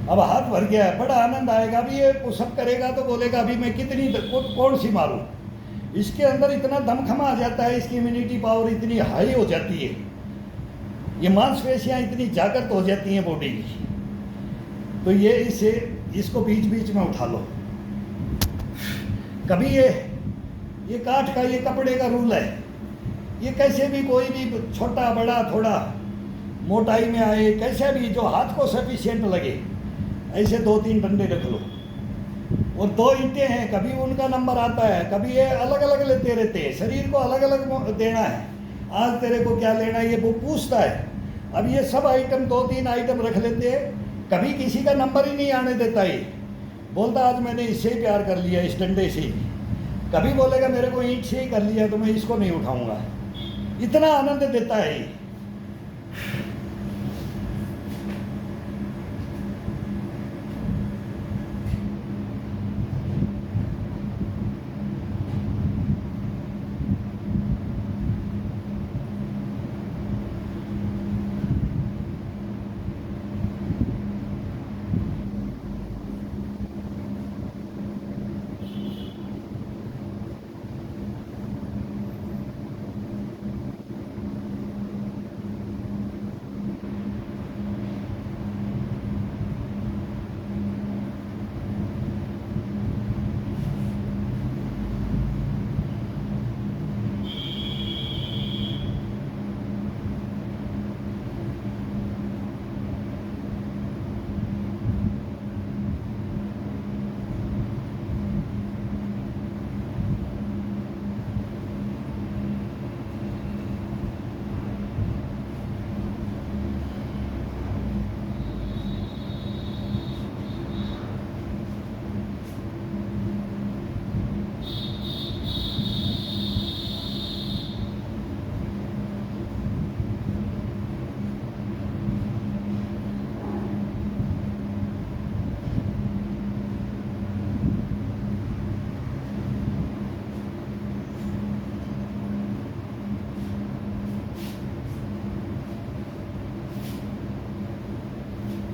अब हाथ भर गया है, बड़ा आनंद आएगा। अभी ये पुशअप करेगा तो बोलेगा अभी मैं कितनी कौन सी मारूं। इसके अंदर इतना दमखम आ जाता है, इसकी इम्यूनिटी पावर इतनी हाई हो जाती है, ये मांसपेशियां इतनी जागृत हो जाती हैं बॉडी की। तो ये इसको बीच बीच में उठा लो। कभी ये काठ का, ये कपड़े का रूल है, ये कैसे भी कोई भी छोटा बड़ा थोड़ा मोटाई में आए, कैसे भी जो हाथ को सफिशिएंट लगे, ऐसे 2-3 डंडे रख लो। और 2 ईंटें हैं, कभी उनका नंबर आता है, कभी ये अलग अलग लेते रहते हैं, शरीर को अलग अलग देना है। आज तेरे को क्या लेना है ये वो पूछता है, अब ये सब आइटम 2-3 आइटम रख लेते हैं, कभी किसी का नंबर ही नहीं आने देता ये, बोलता आज मैंने इससे ही प्यार कर लिया, इस डंडे से ही। कभी बोलेगा मेरे को ईंट से ही कर लिया तो मैं इसको नहीं उठाऊंगा। इतना आनंद देता है ये।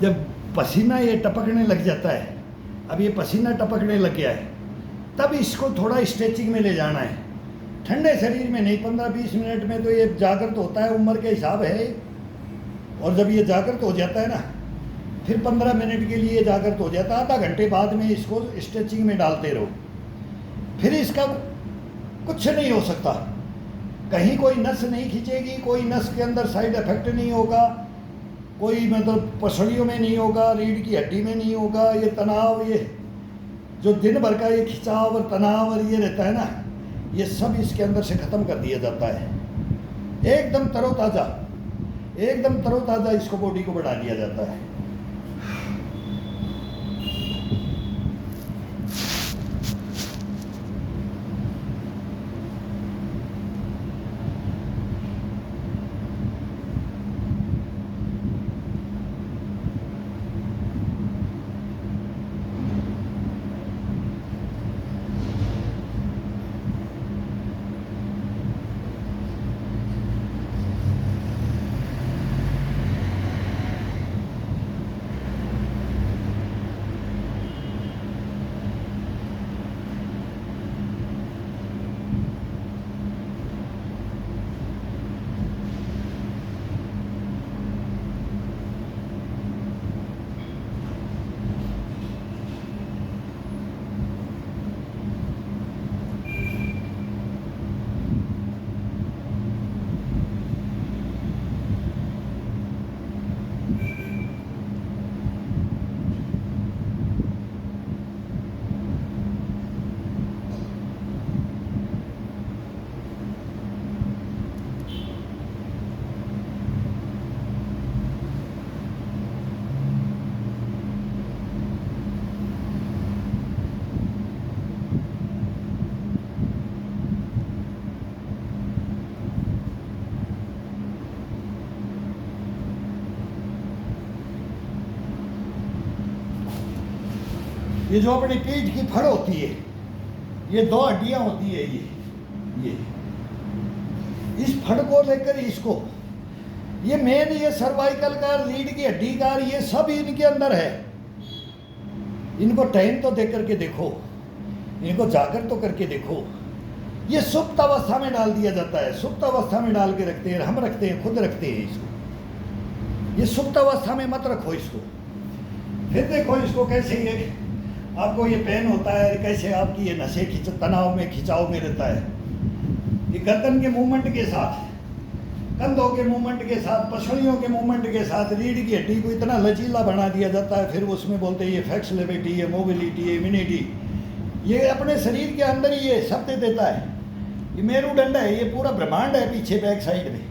जब पसीना ये टपकने लग जाता है, अब ये पसीना टपकने लग गया है, तब इसको थोड़ा स्ट्रेचिंग में ले जाना है। ठंडे शरीर में नहीं, 15-20 मिनट में तो ये जागृत होता है, उम्र के हिसाब है। और जब ये जागृत हो जाता है ना, फिर 15 मिनट के लिए जागृत हो जाता है, आधा घंटे बाद में इसको स्ट्रेचिंग में डालते रहो। फिर इसका कुछ नहीं हो सकता, कहीं कोई नस नहीं खींचेगी, कोई नस के अंदर साइड इफेक्ट नहीं होगा, कोई मतलब पसलियों में नहीं होगा, रीढ़ की हड्डी में नहीं होगा। ये तनाव, ये जो दिन भर का ये खिंचाव और तनाव और ये रहता है ना, ये सब इसके अंदर से ख़त्म कर दिया जाता है। एकदम तरोताज़ा, एकदम तरोताज़ा इसको बॉडी को बढ़ा दिया जाता है। ये जो अपनी पीठ की फड़ होती है, ये 2 हड्डियां होती है, ये इस फड़ को लेकर इसको, ये मेन, ये सर्वाइकल का, रीढ़ की हड्डी का, ये सब इनके अंदर है। इनको टाइम तो दे करके देखो, इनको जाकर तो करके देखो। ये सुप्त अवस्था में डाल दिया जाता है, सुप्त अवस्था में डाल के रखते हैं, हम रखते हैं, खुद रखते हैं इसको। ये सुप्त अवस्था में मत रखो इसको। फिर देखो इसको कैसे ये आपको ये पेन होता है, कैसे आपकी ये नसें खिंच, तनाव में, खिंचाव में रहता है। ये गर्दन के मूवमेंट के साथ, कंधों के मूवमेंट के साथ, पसलियों के मूवमेंट के साथ रीढ़ की हड्डी को इतना लचीला बना दिया जाता है। फिर उसमें बोलते हैं ये फ्लेक्सिबिलिटी है, मोबिलिटी है, इम्यूनिटी, ये अपने शरीर के अंदर ही ये शब्द देता है। ये मेरुदंड है, ये पूरा ब्रह्मांड है पीछे बैक साइड में।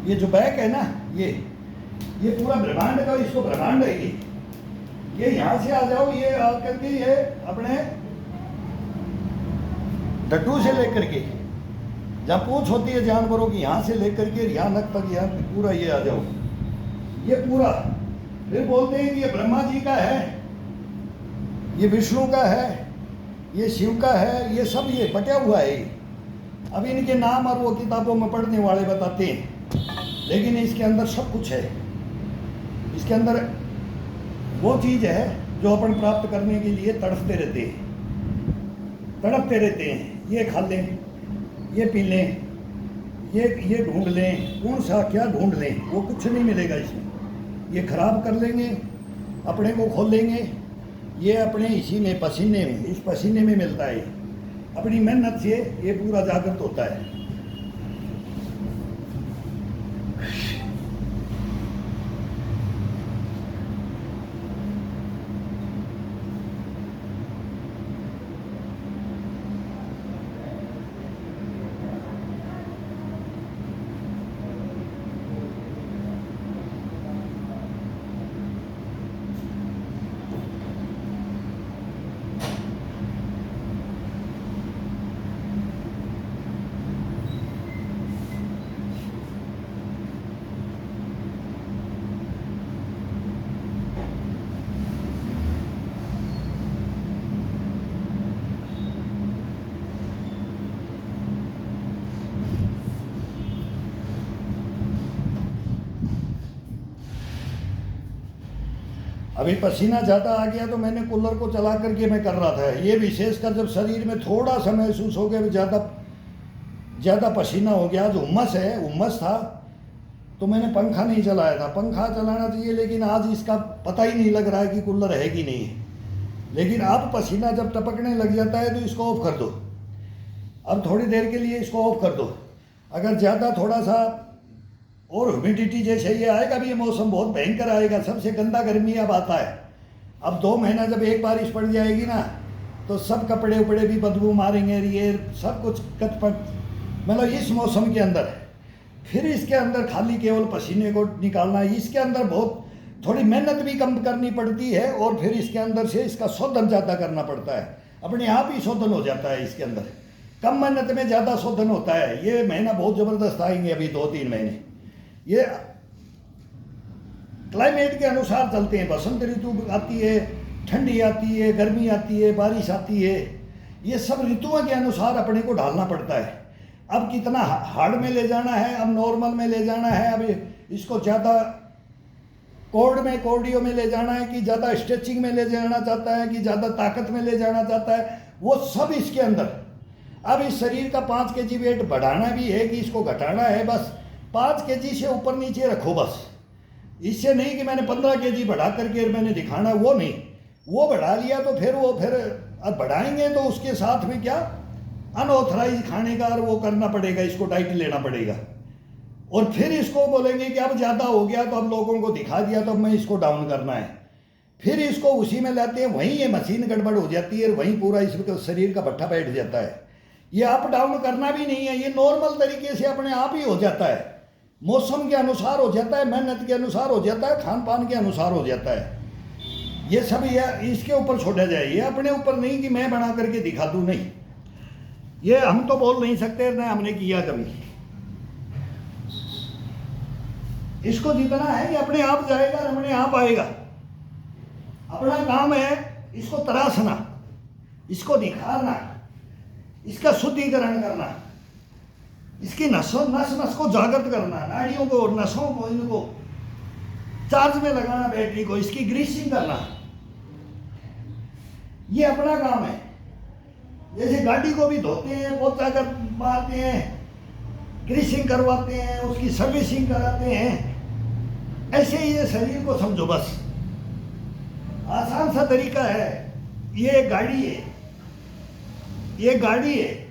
ये जो बैक है ना, ये पूरा ब्रह्मांड का इसको ब्रह्मांड है ये यहाँ से आ जाओ, ये आकर के ये अपने डट्टू से लेकर के जहाँ पूंछ होती है जानवरों की, यहाँ से लेकर के यहाँ नक तक, यहाँ पूरा ये आ जाओ, ये पूरा। फिर बोलते हैं कि ये ब्रह्मा जी का है, ये विष्णु का है, ये शिव का है, ये सब ये बटा हुआ है। अब इनके नाम और वो किताबों में पढ़ने वाले बताते हैं, लेकिन इसके अंदर सब कुछ है। इसके अंदर वो चीज़ है जो अपन प्राप्त करने के लिए तड़पते रहते हैं। ये खा लें, ये पी लें, ये ढूंढ लें, कौन सा क्या ढूंढ लें, वो कुछ नहीं मिलेगा इसमें। ये खराब कर लेंगे, अपने को खोलेंगे, ये अपने इसी में पसीने में, इस पसीने में मिलता है। अपनी मेहनत से ये पूरा जागृत होता है। अभी पसीना ज़्यादा आ गया तो मैंने कूलर को चला करके मैं कर रहा था। ये विशेषकर जब शरीर में थोड़ा सा महसूस हो गया, ज़्यादा पसीना हो गया, आज उम्मस था, तो मैंने पंखा नहीं चलाया था। पंखा चलाना चाहिए, लेकिन आज इसका पता ही नहीं लग रहा है कि कूलर है कि नहीं है। लेकिन अब पसीना जब टपकने लग जाता है तो इसको ऑफ कर दो। अब थोड़ी देर के लिए इसको ऑफ कर दो। अगर ज़्यादा थोड़ा सा और ह्यूमिडिटी जैसे ये आएगा भी, ये मौसम बहुत भयंकर आएगा। सबसे गंदा गर्मी अब आता है। अब 2 महीना जब एक बारिश पड़ जाएगी ना, तो सब कपड़े उपड़े भी बदबू मारेंगे, ये सब कुछ कचपट, मतलब इस मौसम के अंदर। फिर इसके अंदर खाली केवल पसीने को निकालना, इसके अंदर बहुत थोड़ी मेहनत भी कम करनी पड़ती है, और फिर इसके अंदर से इसका शोधन ज़्यादा करना पड़ता है। अपने आप ही शोधन हो जाता है इसके अंदर, कम मेहनत में ज़्यादा शोधन होता है। ये महीना बहुत ज़बरदस्त आएंगे, अभी 2-3 महीने। ये क्लाइमेट के अनुसार चलते हैं। बसंत ऋतु आती है, ठंडी आती है, गर्मी आती है, बारिश आती है। ये सब ऋतुओं के अनुसार अपने को ढालना पड़ता है। अब कितना हार्ड में ले जाना है, अब नॉर्मल में ले जाना है, अब इसको ज़्यादा कोर्डियो में ले जाना है, कि ज़्यादा स्ट्रेचिंग में ले जाना चाहता है, कि ज़्यादा ताकत में ले जाना चाहता है, वो सब इसके अंदर। अब इस शरीर का 5 kg वेट बढ़ाना भी है कि इसको घटाना है, बस 5 kg से ऊपर नीचे रखो बस। इससे नहीं कि मैंने 15 kg बढ़ा करके मैंने दिखाना, वो नहीं। वो बढ़ा लिया तो फिर अब बढ़ाएंगे तो उसके साथ में क्या अनऑथराइज खाने का और वो करना पड़ेगा, इसको डाइट लेना पड़ेगा। और फिर इसको बोलेंगे कि अब ज़्यादा हो गया, तो अब लोगों को दिखा दिया, तो अब मैं इसको डाउन करना है। फिर इसको उसी में लाते हैं, वहीं ये मशीन गड़बड़ हो जाती है, वहीं पूरा इसका शरीर का भट्ठा बैठ जाता है। ये अप डाउन करना भी नहीं है, ये नॉर्मल तरीके से अपने आप ही हो जाता है। मौसम के अनुसार हो जाता है, मेहनत के अनुसार हो जाता है, खान पान के अनुसार हो जाता है। ये सब ये इसके ऊपर छोड़ा जाए, ये अपने ऊपर नहीं कि मैं बना करके दिखा दूँ, नहीं। ये हम तो बोल नहीं सकते, ना हमने किया कभी। इसको जितना है ये अपने आप जाएगा, अपने आप आएगा। अपना काम है इसको तराशना, इसको निखारना, इसका शुद्धिकरण करना, इसकी नस को जागृत करना, नाड़ियों को और नसों को, इनको चार्ज में लगाना, बैटरी को, इसकी ग्रीसिंग करना, ये अपना काम है। जैसे गाड़ी को भी धोते हैं, पोछा कर मारते हैं, ग्रीसिंग करवाते हैं, उसकी सर्विसिंग कराते हैं, ऐसे ही ये शरीर को समझो बस। आसान सा तरीका है। ये गाड़ी है, ये गाड़ी है।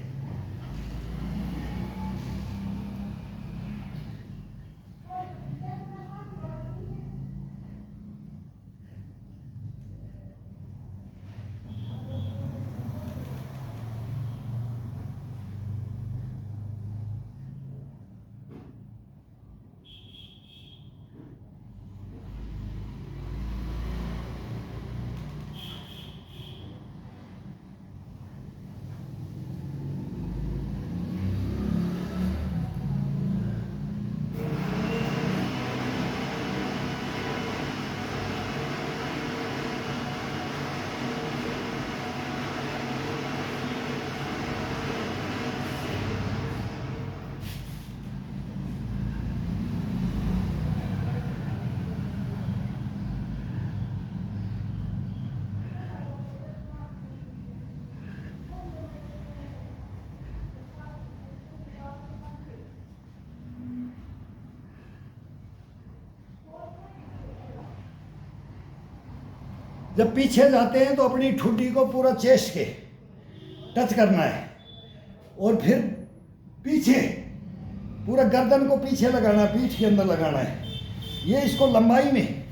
जब पीछे जाते हैं तो अपनी ठुड्डी को पूरा चेस्ट के टच करना है और फिर पीछे पूरा गर्दन को पीछे लगाना है, पीठ के अंदर लगाना है। ये इसको लंबाई में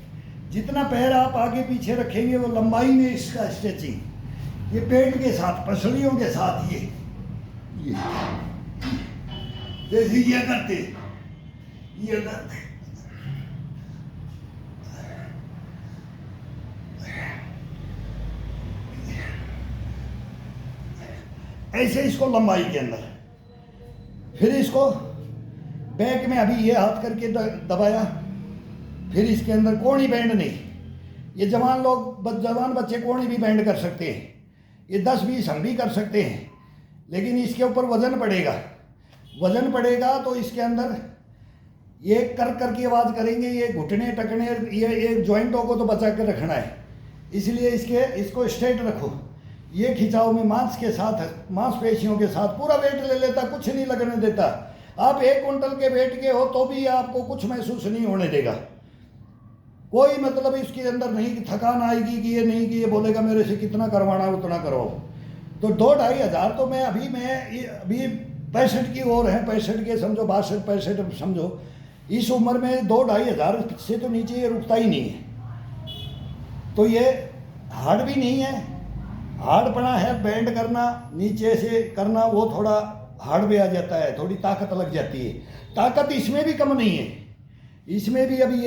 जितना पैर आप आगे पीछे रखेंगे वो लंबाई में इसका स्ट्रेचिंग, ये पेट के साथ पसलियों के साथ ये जैसे ये करते ऐसे इसको लंबाई के अंदर। फिर इसको बैक में अभी ये हाथ करके दबाया, फिर इसके अंदर कोणी बैंड नहीं, ये जवान बच्चे कोणी भी बैंड कर सकते हैं, ये 10-20 हम भी कर सकते हैं, लेकिन इसके ऊपर वजन पड़ेगा तो इसके अंदर ये कर की आवाज़ करेंगे, ये घुटने टकने ये जॉइंटों को तो बचा कर रखना है, इसलिए इसको स्ट्रेट रखो। ये खिंचाव में मांसपेशियों के साथ पूरा वेट ले लेता, कुछ नहीं लगने देता। आप 1 क्विंटल के वेट के हो तो भी आपको कुछ महसूस नहीं होने देगा, कोई मतलब इसके अंदर नहीं कि थकान आएगी कि ये नहीं कि ये बोलेगा मेरे से कितना करवाना है उतना करवाओ। तो 2-2.5 हज़ार तो मैं अभी 65 की ओर है, 65 के समझो, 62-65 समझो, इस उम्र में 2-2.5 हज़ार से तो नीचे ये रुकता ही नहीं है। तो ये हार्ड भी नहीं है, हार्ड पड़ा है बैंड करना, नीचे से करना वो थोड़ा हार्ड भी आ जाता है, थोड़ी ताकत लग जाती है। ताकत इसमें भी कम नहीं है, इसमें भी अभी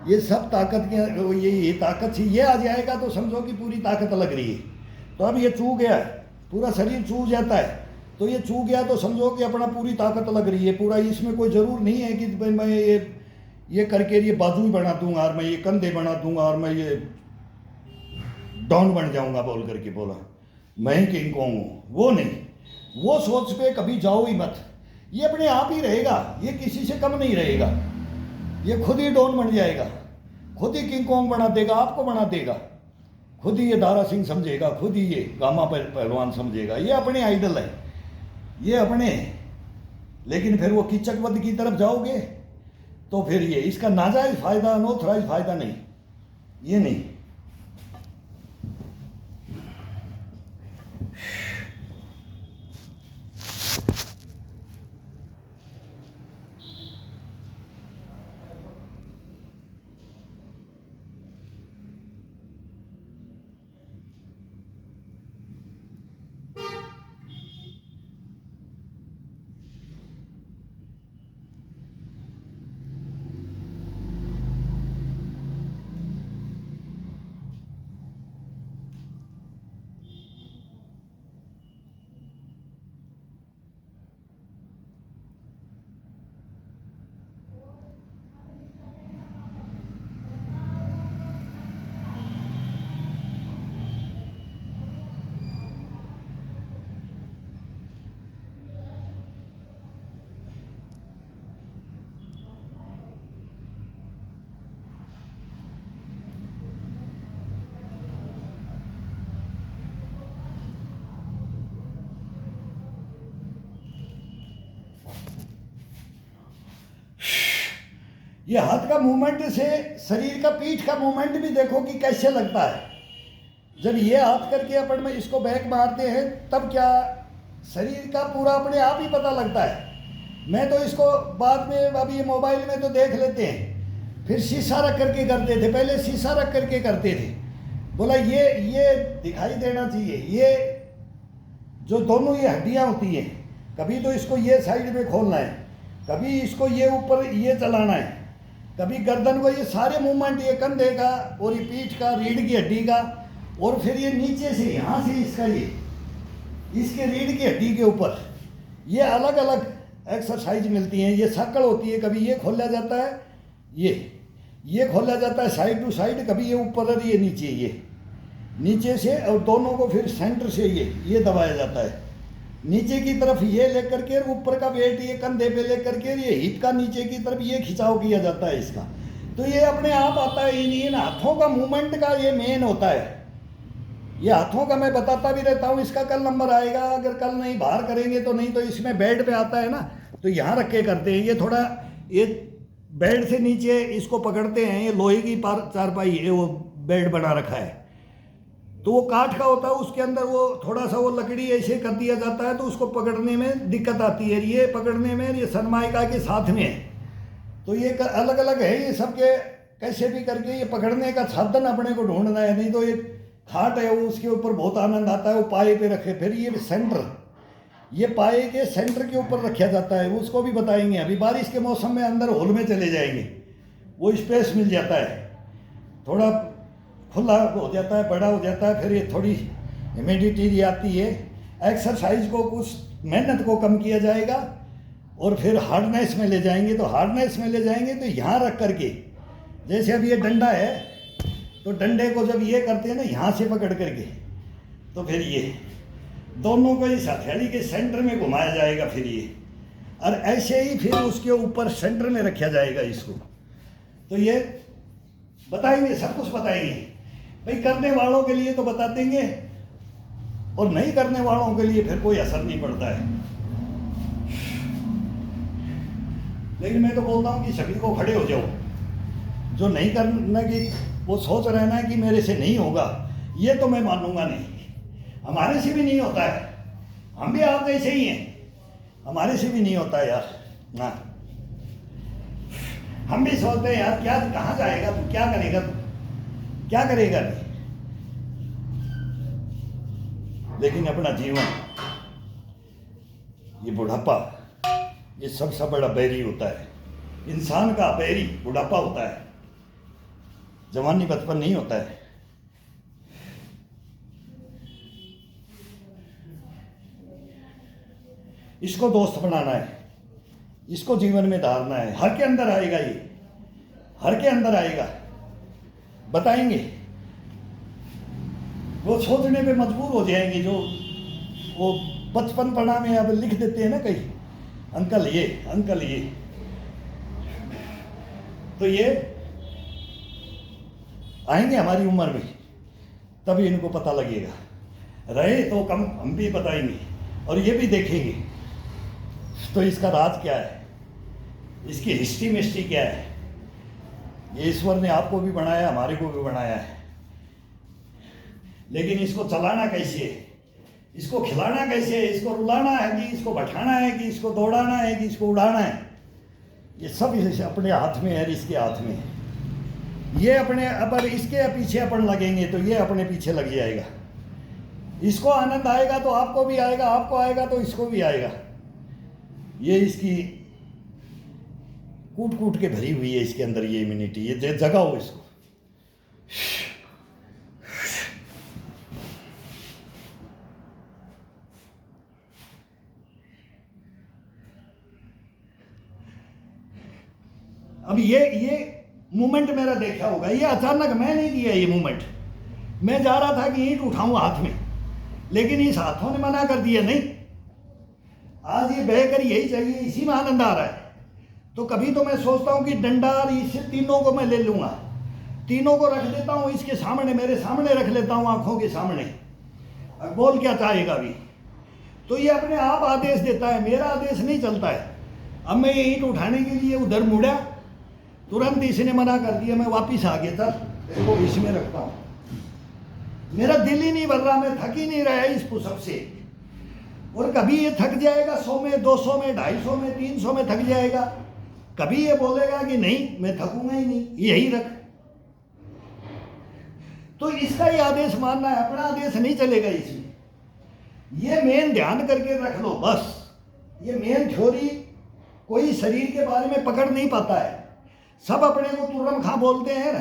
ये सब ताकत के ये ताकत से ये आ जाएगा तो समझो कि पूरी ताकत लग रही है। तो अब ये चू गया, पूरा शरीर चू जाता है, तो ये चू गया तो समझो कि अपना पूरी ताकत लग रही है पूरा। इसमें कोई ज़रूर नहीं है कि भाई मैं ये करके ये बाजू ही बना दूंगा और मैं ये कंधे बना दूंगा और मैं ये डॉन बन जाऊंगा बोल करके बोला मैं किंग कॉन्ग हूँ, वो नहीं, वो सोच पे कभी जाओ ही मत। ये अपने आप ही रहेगा, ये किसी से कम नहीं रहेगा, ये खुद ही डॉन बन जाएगा, खुद ही किंग कॉन्ग बना देगा, आपको बना देगा, खुद ही ये दारा सिंह समझेगा, खुद ही ये गामा पहलवान समझेगा, ये अपने आइडल है, ये अपने। लेकिन फिर वो कीचक वध की तरफ जाओगे तो फिर ये इसका नाजायज फायदा, अनऑथराइज फायदा नहीं, ये नहीं। ये हाथ का मूवमेंट से शरीर का पीठ का मूवमेंट भी देखो कि कैसे लगता है। जब ये हाथ करके अपन में इसको बैक मारते हैं तब क्या शरीर का पूरा अपने आप ही पता लगता है। मैं तो इसको बाद में अभी ये मोबाइल में तो देख लेते हैं, फिर शीशा रख करके करते थे, पहले शीशा रख करके करते थे। बोला ये दिखाई देना चाहिए, ये जो दोनों ये हड्डियाँ होती हैं, कभी तो इसको ये साइड में खोलना है, कभी इसको ये ऊपर ये चलाना है, कभी गर्दन को, ये सारे मूवमेंट ये कंधे का और ये पीठ का, रीढ़ की हड्डी का, और फिर ये नीचे से यहाँ से इसका ये इसके रीढ़ की हड्डी के ऊपर ये अलग अलग एक्सरसाइज मिलती हैं। ये सक्कड़ होती है, कभी ये खोला जाता है, ये खोला जाता है साइड टू साइड, कभी ये ऊपर और ये नीचे से, और दोनों को फिर सेंटर से ये दबाया जाता है नीचे की तरफ, ये लेकर के ऊपर का वेट ये कंधे पे लेकर के ये हिप का नीचे की तरफ ये खिंचाव किया जाता है इसका। तो ये अपने आप आता है, इन हाथों का मूवमेंट का ये मेन होता है। ये हाथों का मैं बताता भी रहता हूँ, इसका कल नंबर आएगा, अगर कल नहीं बाहर करेंगे तो नहीं, तो इसमें बेड पे आता है ना, तो यहाँ रख के करते हैं। ये थोड़ा ये बेड से नीचे इसको पकड़ते हैं, ये लोहे की चारपाई है, वो बेड बना रखा है, तो वो काठ का होता है, उसके अंदर वो थोड़ा सा वो लकड़ी ऐसे कर दिया जाता है तो उसको पकड़ने में दिक्कत आती है। ये पकड़ने में ये सनमाइका के साथ में है, तो ये अलग अलग है ये सबके। कैसे भी करके ये पकड़ने का साधन अपने को ढूंढना है, नहीं तो ये खाट है वो उसके ऊपर बहुत आनंद आता है, वो पाए पे रखे। फिर ये सेंटर, ये पाए के सेंटर के ऊपर रखा जाता है, उसको भी बताएंगे। अभी बारिश के मौसम में अंदर हॉल में चले जाएंगे, वो स्पेस मिल जाता है, थोड़ा खुला हो जाता है, बड़ा हो जाता है। फिर ये थोड़ी ह्यूमिडिटी आती है, एक्सरसाइज को कुछ मेहनत को कम किया जाएगा और फिर हार्डनेस में ले जाएंगे। तो हार्डनेस में ले जाएंगे तो यहाँ रख करके, जैसे अब ये डंडा है तो डंडे को जब ये करते हैं ना यहाँ से पकड़ करके, तो फिर ये दोनों को इस हथेली के सेंटर में घुमाया जाएगा फिर ये, और ऐसे ही फिर उसके ऊपर सेंटर में रखा जाएगा इसको। तो ये बताएंगे, सब कुछ बताएंगे भाई। करने वालों के लिए तो बता देंगे और नहीं करने वालों के लिए फिर कोई असर नहीं पड़ता है। लेकिन मैं तो बोलता हूँ कि सभी को खड़े हो जाओ। जो नहीं करने की वो सोच रहे ना कि मेरे से नहीं होगा, ये तो मैं मानूंगा नहीं। हमारे से भी नहीं होता है, हम भी आप जैसे ही हैं, हमारे से भी नहीं होता है यार। हाँ, हम भी सोचते हैं यार क्या, कहाँ जाएगा तू, क्या करेगा तू, क्या करेगा नहीं। लेकिन अपना जीवन, ये बुढ़ापा, ये सबसे बड़ा बैरी होता है। इंसान का बैरी बुढ़ापा होता है, जवानी बचपन नहीं होता है। इसको दोस्त बनाना है, इसको जीवन में धारना है। हर के अंदर आएगा, ये हर के अंदर आएगा। बताएंगे, वो सोचने पे मजबूर हो जाएंगे। जो वो बचपन पढ़ा में अब लिख देते हैं ना कहीं, अंकल ये, अंकल ये, तो ये आएंगे हमारी उम्र में, तभी इनको पता लगेगा। रहे तो कम, हम भी बताएंगे और ये भी देखेंगे तो इसका राज क्या है, इसकी हिस्ट्री मिस्ट्री क्या है। ये ईश्वर ने आपको भी बनाया, हमारे को भी बनाया है, लेकिन इसको चलाना कैसे है, इसको खिलाना कैसे है, इसको रुलाना है कि इसको बैठाना है कि इसको दौड़ाना है कि इसको उड़ाना है, ये सब अपने हाथ में है, इसके हाथ में है। ये अपने, अगर इसके पीछे अपन लगेंगे तो ये अपने पीछे लग जाएगा। इसको आनंद आएगा तो आपको भी आएगा, आपको आएगा तो इसको भी आएगा। ये इसकी कूट कूट के भरी हुई है इसके अंदर ये इम्यूनिटी, ये जगाओ इसको। अब ये मूवमेंट मेरा देखा होगा, ये अचानक मैं नहीं किया ये मूवमेंट। मैं जा रहा था कि ईंट उठाऊं हाथ में, लेकिन इस हाथों ने मना कर दिया, नहीं आज ये बहकर यही चाहिए, इसी में आनंद आ रहा है। तो कभी तो मैं सोचता हूँ कि डंडा और इससे तीनों को मैं ले लूँगा, तीनों को रख देता हूँ इसके सामने, मेरे सामने रख लेता हूँ, आंखों के सामने। अब बोल क्या चाहेगा अभी, तो ये अपने आप आदेश देता है, मेरा आदेश नहीं चलता है। अब मैं ये ईंट उठाने के लिए उधर मुड़ा, तुरंत इसने मना कर दिया, मैं वापिस आ गया था, देखो इसमें रखता हूँ। मेरा दिल ही नहीं भर रहा, मैं थक ही नहीं रहा इस पुशअप से। और कभी ये थक जाएगा 100 में, 200 में, 250 में, 300 में थक जाएगा। कभी ये बोलेगा कि नहीं मैं थकूंगा ही नहीं, यही रख। तो इसका ही आदेश मानना है, अपना आदेश नहीं चलेगा इसमें। ये मेन ध्यान करके रख लो बस। ये मेन थ्योरी कोई शरीर के बारे में पकड़ नहीं पाता है, सब अपने को तुर्रम खां बोलते हैं।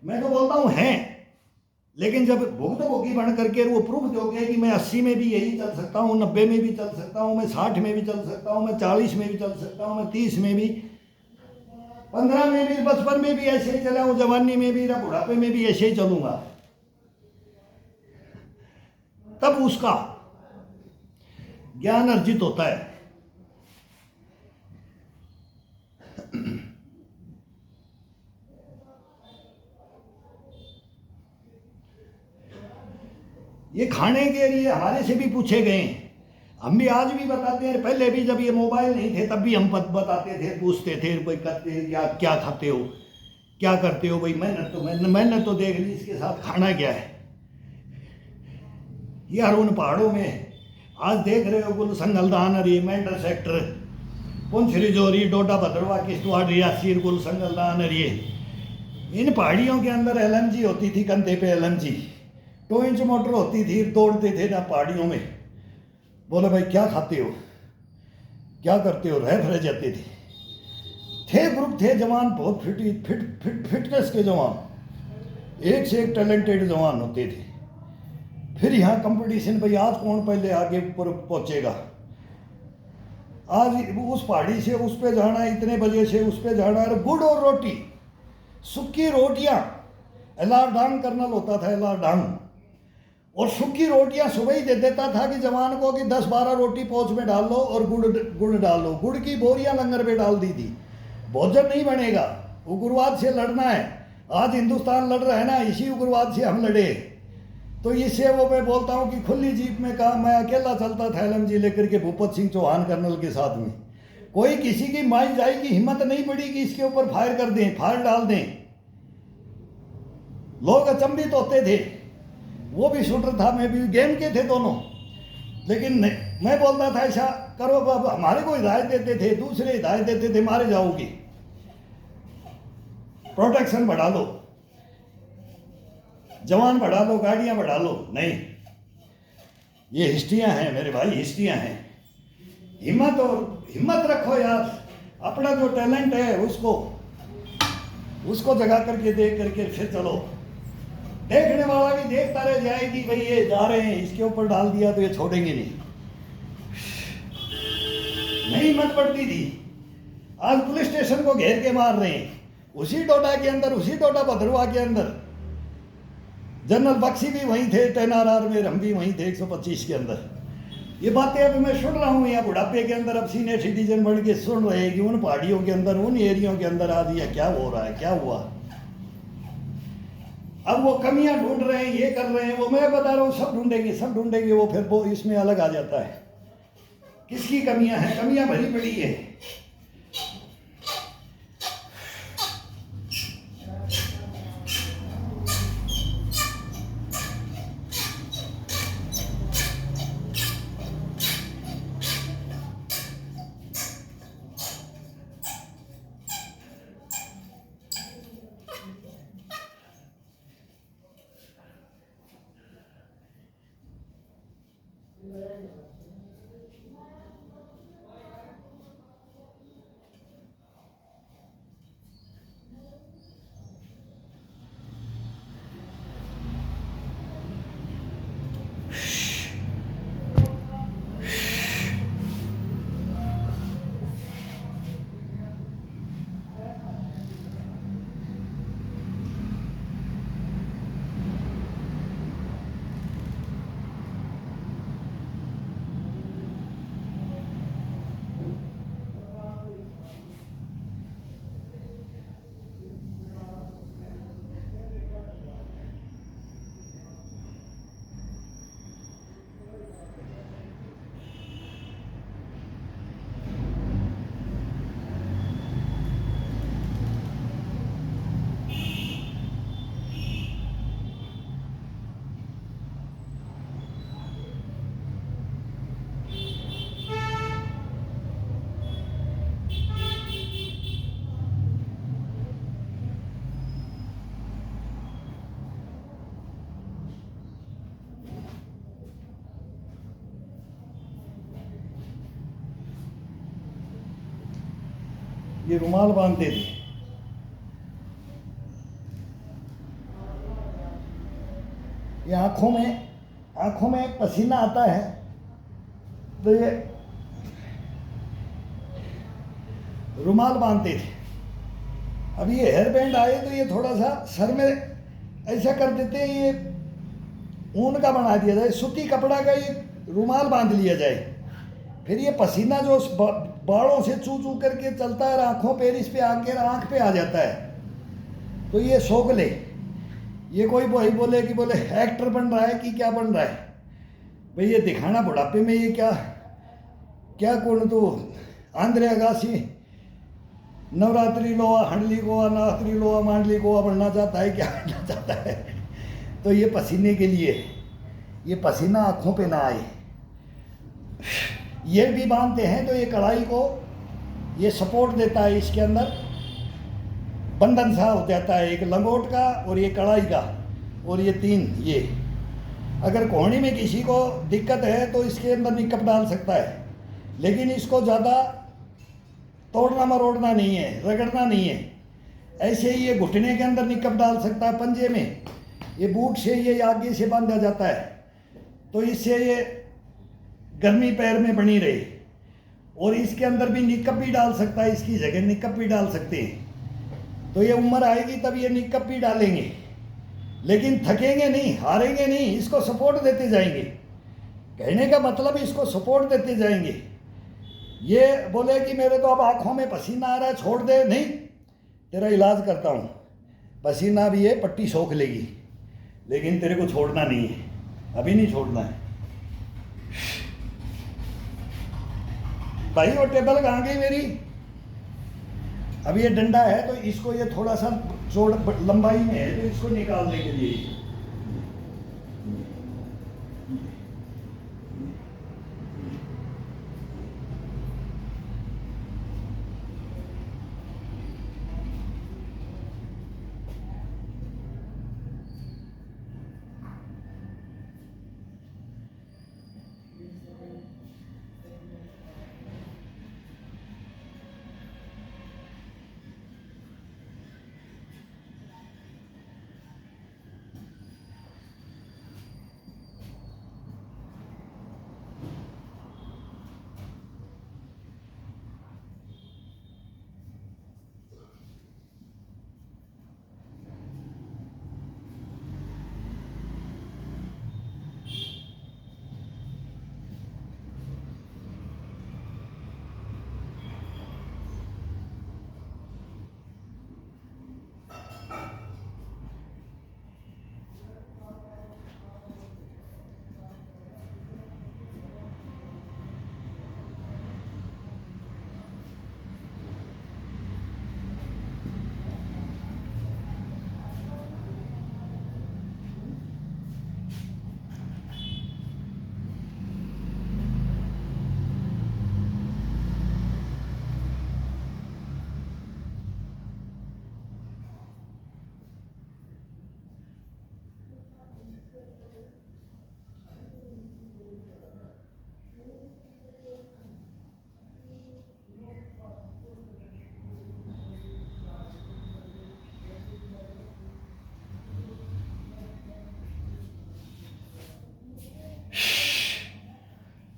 मैं तो बोलता हूँ हैं, लेकिन जब भुगत भोगी बन करके वो प्रूफ दोगे कि मैं 80 में भी यही चल सकता हूँ, 90 में भी चल सकता हूँ, मैं 60 में भी चल सकता हूँ, मैं 40 में भी चल सकता हूँ, मैं 30 में भी, 15 में भी, 55 में भी ऐसे ही चला हूँ, जवानी में भी, बुढ़ापे में भी ऐसे ही चलूंगा, तब उसका ज्ञान अर्जित होता है। ये खाने के लिए हमारे से भी पूछे गए, हम भी आज भी बताते हैं। पहले भी जब ये मोबाइल नहीं थे तब भी हम बताते थे, पूछते थे, कोई करते या क्या खाते हो, क्या करते हो भाई? मेहनत तो देख ली, इसके साथ खाना क्या है यार? उन पहाड़ों में आज देख रहे हो कुल संगलदान रही, मेंढर सेक्टर, पुंछ रिजौरी, डोडा भद्रवा, किश्तवाड़, रियासी, कुल संगलदान रही। इन पहाड़ियों के अंदर एलएमजी होती थी, कंधे पे एलएमजी, 2 इंच मोटर होती थी, दौड़ते थे ना पहाड़ियों में। बोले भाई क्या खाते हो, क्या करते हो? रह जाते थे ग्रुप, थे जवान बहुत फिटनेस के जवान, एक से एक टैलेंटेड जवान होते थे। फिर यहाँ कंपटीशन भाई, आज कौन पहले आगे ऊपर पहुंचेगा। आज उस पहाड़ी से उस पे जाना, इतने बजे से उस पे जाना, और गुड़ और रोटी, सूखी रोटियां। एलार डांग कर्नल होता था, एलार डांग, और सूखी रोटियां सुबह ही दे देता था कि जवान को कि 10-12 रोटी पोंछ में डाल लो और गुड़ डाल लो। गुड़ की बोरियां लंगर पे डाल दी थी। भोजन नहीं बनेगा, उग्रवाद से लड़ना है। आज हिंदुस्तान लड़ रहा है ना, इसी उग्रवाद से हम लड़े। तो इससे वो मैं बोलता हूँ कि खुली जीप में कहा, मैं अकेला चलता था एलएमजी लेकर के भूपत सिंह चौहान कर्नल के साथ में। कोई किसी की माई जाई की हिम्मत नहीं पड़ी कि इसके ऊपर फायर कर दें, फायर डाल दें। लोग अचंभित होते थे। वो भी शूटर था, मैं भी, गेम के थे दोनों। लेकिन मैं बोलता था ऐसा करो, अब हमारे को हिदायत देते थे, दूसरे हिदायत देते थे, मारे जाओगी, प्रोटेक्शन बढ़ा लो, जवान बढ़ा लो, गाड़ियां बढ़ा लो। नहीं, ये हिस्ट्रियां हैं मेरे भाई, हिस्ट्रियां हैं। हिम्मत रखो यार, अपना जो टैलेंट है उसको जगा करके देख करके फिर चलो। देखने वाला भी देखता रह जाएगी, भाई ये जा रहे हैं, इसके ऊपर डाल दिया तो ये छोड़ेंगे नहीं हिम्मत पड़ती थी। आज पुलिस स्टेशन को घेर के मार रहे हैं, उसी डोडा के अंदर, उसी डोडा भद्रवा के अंदर। जनरल बख्शी भी वहीं थे, 10RR में, हम भी वहीं थे 125 के अंदर। ये बातें अब मैं सुन रहा हूँ यहाँ बुढ़ापे के अंदर, अब सीनियर सिटीजन बन के सुन रहे हैं कि उन पहाड़ियों के अंदर, उन एरियो के अंदर आज ये क्या हो रहा है, क्या हुआ। अब वो कमियां ढूंढ रहे हैं, ये कर रहे हैं, वो मैं बता रहा हूँ, सब ढूंढेंगे। वो फिर वो इसमें अलग आ जाता है, किसकी कमियां हैं? कमियां भरी पड़ी है। ये रुमाल बांधते थे, ये आंखों में पसीना आता है तो ये रुमाल बांधते थे। अब ये हेयर बैंड आए तो ये थोड़ा सा सर में ऐसा कर देते हैं, ये ऊन का बना दिया जाए, सूती कपड़ा का ये रुमाल बांध लिया जाए। फिर ये पसीना जो बालों से चू चू करके चलता है, आंखों पे, इस पे आके आंख पे आ जाता है, तो ये सोख ले। ये कोई वही बोले कि बोले एक्टर बन रहा है कि क्या बन रहा है भाई, ये दिखाना बुढ़ापे में, ये क्या कौन तो आंद्रे अगासी नवरात्रि लोहा, हंडली गोवा, नवरात्रि लोहा, मांडली गोवा बनना चाहता है, क्या बनना चाहता है। तो ये पसीने के लिए, ये पसीना आँखों पे ना आए, ये भी बांधते हैं। तो ये कढ़ाई को ये सपोर्ट देता है, इसके अंदर बंधन सा हो जाता है, एक लंगोट का और ये कढ़ाई का, और ये तीन। ये अगर कोहनी में किसी को दिक्कत है तो इसके अंदर निकप डाल सकता है, लेकिन इसको ज़्यादा तोड़ना मरोड़ना नहीं है, रगड़ना नहीं है। ऐसे ही ये घुटने के अंदर निकप डाल सकता है, पंजे में, ये बूट से ये आगे से बांधा जाता है, तो इससे ये गर्मी पैर में बनी रहे। और इसके अंदर भी निकप भी डाल सकता है, इसकी जगह निकप भी डाल सकते हैं। तो ये उम्र आएगी तब ये निकप भी डालेंगे, लेकिन थकेंगे नहीं, हारेंगे नहीं, इसको सपोर्ट देते जाएंगे। कहने का मतलब इसको सपोर्ट देते जाएंगे। ये बोले कि मेरे तो अब आँखों में पसीना आ रहा है, छोड़ दे, नहीं, तेरा इलाज करता हूँ, पसीना भी है, पट्टी सोख लेगी, लेकिन तेरे को छोड़ना नहीं है, अभी नहीं छोड़ना है। भाई वो टेबल कहाँ गई मेरी? अब ये डंडा है तो इसको ये थोड़ा सा चौड़ लंबाई में है, तो इसको निकालने के लिए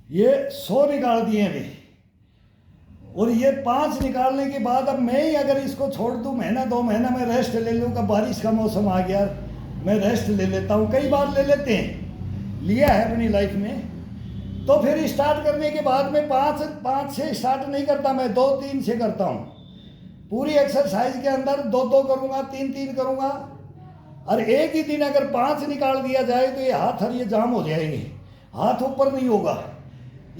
ये 100 निकाल दिए अभी, और ये 5 निकालने के बाद अब मैं ही अगर इसको छोड़ दूं, महीना 2 महीना मैं रेस्ट ले लूँ, कब बारिश का मौसम आ गया मैं रेस्ट ले लेता हूँ, कई बार ले लेते हैं, लिया है अपनी लाइफ में। तो फिर स्टार्ट करने के बाद में 5 से स्टार्ट नहीं करता, मैं 2-3 से करता हूँ। पूरी एक्सरसाइज के अंदर 2-2 करूँगा, 3-3 करूँगा, और एक ही दिन अगर 5 निकाल दिया जाए तो ये हाथ और ये जाम हो जाएंगे, हाथ ऊपर नहीं होगा,